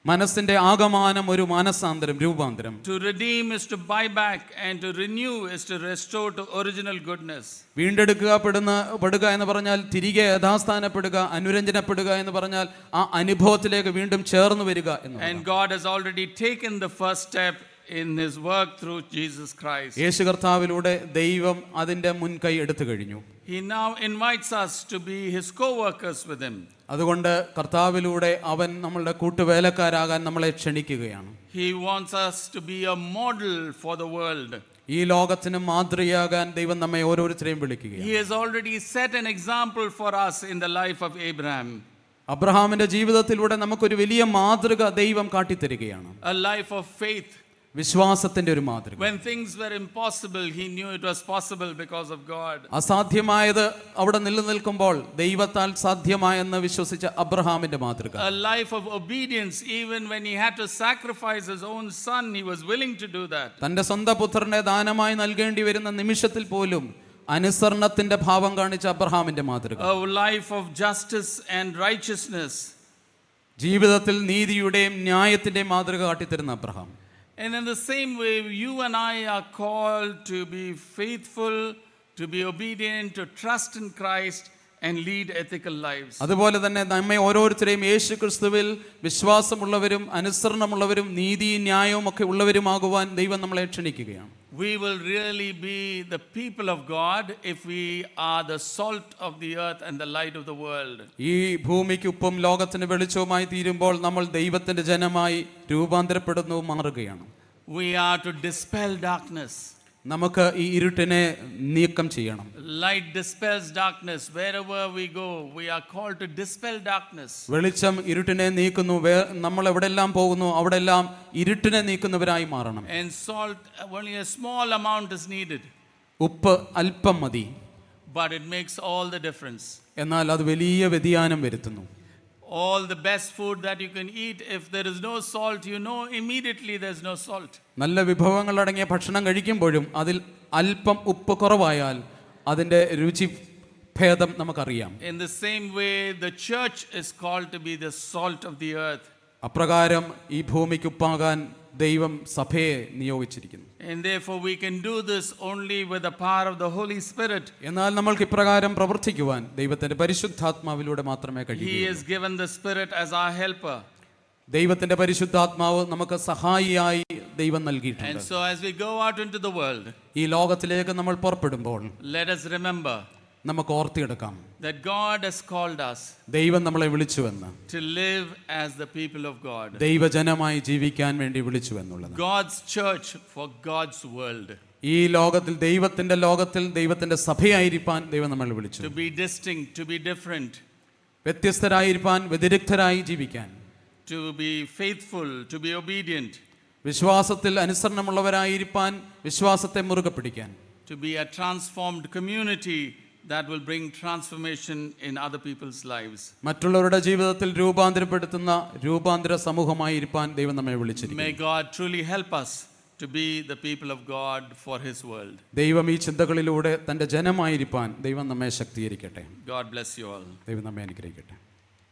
മനസ്സിന്റെ ആകമാനം ഒരു മാനസാന്തരം, രൂപാന്തരം. To redeem is to buy back, and to renew is to restore to original goodness. വീണ്ടെടുക്കപ്പെടുക എന്ന് പറഞ്ഞാൽ തിരികെ യഥാസ്ഥാനപ്പെടുക, അനുരഞ്ജനപ്പെടുക എന്ന് പറഞ്ഞാൽ ആ അനുഭവത്തിലേക്ക് വീണ്ടും ചേർന്ന് വരിക എന്ന്. And God has already taken the first step in his work through Jesus Christ. യേശു കർത്താവിലൂടെ ദൈവം അതിന്റെ മുൻകൈ എടുത്തു കഴിഞ്ഞു. He now invites us to be his co-workers with him. അതുകൊണ്ട് കർത്താവിലൂടെ അവൻ നമ്മളുടെ കൂട്ടുവേലക്കാരാകാൻ നമ്മളെ ക്ഷണിക്കുകയാണ്. He wants us to be a model for the world. ഈ ലോകത്തിന് മാതൃകയാകാൻ ദൈവം നമ്മെ ഓരോരുത്തരെയും വിളിക്കുകയാണ്. He has already set an example for us in the life of Abraham. അബ്രഹാമിന്റെ ജീവിതത്തിലൂടെ നമുക്കൊരു വലിയ മാതൃക ദൈവം കാട്ടിത്തരികയാണ്. A life of faith. വിശ്വാസത്തിന്റെ ഒരു മാതൃക. When things were impossible, he knew it was possible because of God. അസാധ്യമായത് അവിടെ നിലനിൽക്കുമ്പോൾ ദൈവത്താൽ സാധ്യമായെന്ന് വിശ്വസിച്ച അബ്രഹാമിന്റെ മാതൃക. A life of obedience, even when he had to sacrifice his own son, he was willing to do that. തന്റെ സ്വന്തം പുത്രനെ ദാനമായി നൽകേണ്ടി വരുന്ന നിമിഷത്തിൽ പോലും അനുസരണത്തിന്റെ ഭാവം കാണിച്ച അബ്രഹാമിന്റെ മാതൃക. A life of justice and righteousness. ജീവിതത്തിൽ നീതിയുടെയും ന്യായത്തിന്റെയും മാതൃക കാട്ടിത്തരുന്ന Abraham. And in the same way, you and I are called to be faithful, to be obedient, to trust in Christ and lead ethical lives. അതുപോലെ തന്നെ നമ്മെ ഓരോരുത്തരെയും യേശു ക്രിസ്തുവിൽ വിശ്വാസമുള്ളവരും അനുസരണമുള്ളവരും നീതിയും ന്യായവും ഒക്കെ ഉള്ളവരുമാകുവാൻ ദൈവം നമ്മളെ ക്ഷണിക്കുകയാണ്. We will really be the people of God if we are the salt of the earth and the light of the world. ഈ ഭൂമിക്ക് ഉപ്പും ലോകത്തിന് വെളിച്ചവുമായി തീരുമ്പോൾ നമ്മൾ ദൈവത്തിന്റെ ജനമായി രൂപാന്തരപ്പെടുന്നു, മാറുകയാണ്. We are to dispel darkness. നമുക്ക് ഈ ഇരുട്ടിനെ നീക്കം ചെയ്യണം. Light dispels darkness. Wherever we go, we are called to dispel darkness. വെളിച്ചം ഇരുട്ടിനെ നീക്കുന്നു. നമ്മൾ എവിടെല്ലാം പോകുന്നു അവിടെല്ലാം ഇരുട്ടിനെ നീക്കുന്നവരായി മാറണം. And salt, only a small amount is needed. ഉപ്പ് അല്പം മതി, but it makes all the difference. എന്നാൽ അത് വലിയ വ്യതിയാനം വരുത്തുന്നു. All the best food that you can eat, if there is no salt, you know immediately there's no salt. നല്ല വിഭവങ്ങൾ അടങ്ങിയ ഭക്ഷണം കഴിക്കുമ്പോഴും അതിൽ അല്പം ഉപ്പ് കുറവായാൽ അതിൻ്റെ രുചി ഭേദം നമുക്കറിയാം. In the same way, the church is called to be the salt of the earth. അപ്രകാരം ഈ ഭൂമിക്ക് ഉപ്പാകാൻ ദൈവം സഭയെ നിയോഗിച്ചിരിക്കുന്നു. And therefore we can do this only with the power of the Holy Spirit. എന്നാൽ നമ്മൾക്ക് ഇപ്രകാരം പ്രവർത്തിക്കുവാൻ ദൈവത്തിന്റെ പരിശുദ്ധാത്മാവിലൂടെ മാത്രമേ കഴിയൂ. He has given the Spirit as our helper. ദൈവത്തിന്റെ പരിശുദ്ധാത്മാവ് നമുക്ക് സഹായിയായി ദൈവം നൽകിയിട്ടുണ്ട്. And so as we go out into the world, ഈ ലോകത്തിലേക്ക് നമ്മൾ പുറപ്പെടുമ്പോൾ let us remember നമുക്ക് ഓർത്തിയെടുക്കാം that God has called us ദൈവം നമ്മളെ വിളിച്ചുവെന്ന്, to live as the people of God. ദൈവജനമായി ജീവിക്കാൻ വേണ്ടി വിളിച്ചുവെന്നുള്ളത്. God's church for God's world. ഈ ലോകത്തിൽ ദൈവത്തിന്റെ സഭയായിരിക്കാൻ ദൈവം നമ്മളെ വിളിച്ചു. To be distinct, to be different. വ്യത്യസ്തരായിരിക്കാൻ, വ്യതിരിക്തരായി ജീവിക്കാൻ. To be faithful, to be obedient. വിശ്വാസത്തിൽ അനുസരണമുള്ളവരായിരിക്കാൻ, വിശ്വാസത്തെ മുറുകെ പിടിക്കാൻ. To be a transformed community that will bring transformation in other people's lives. മറ്റുള്ളവരുടെ ജീവിതത്തിൽ രൂപാന്തരപ്പെടുത്തുന്ന രൂപാന്തര സമൂഹമായിരിക്കാൻ ദൈവം നമ്മെ വിളിച്ചിരിക്കുന്നു. May God truly help us to be the people of God for his world. ദൈവം ഈ ചിന്തകളിലൂടെ തന്റെ ജനമായിരിക്കാൻ ദൈവം നമ്മെ ശക്തീകരിക്കട്ടെ. God bless you all. ദൈവം നമ്മെ അനുഗ്രഹിക്കട്ടെ.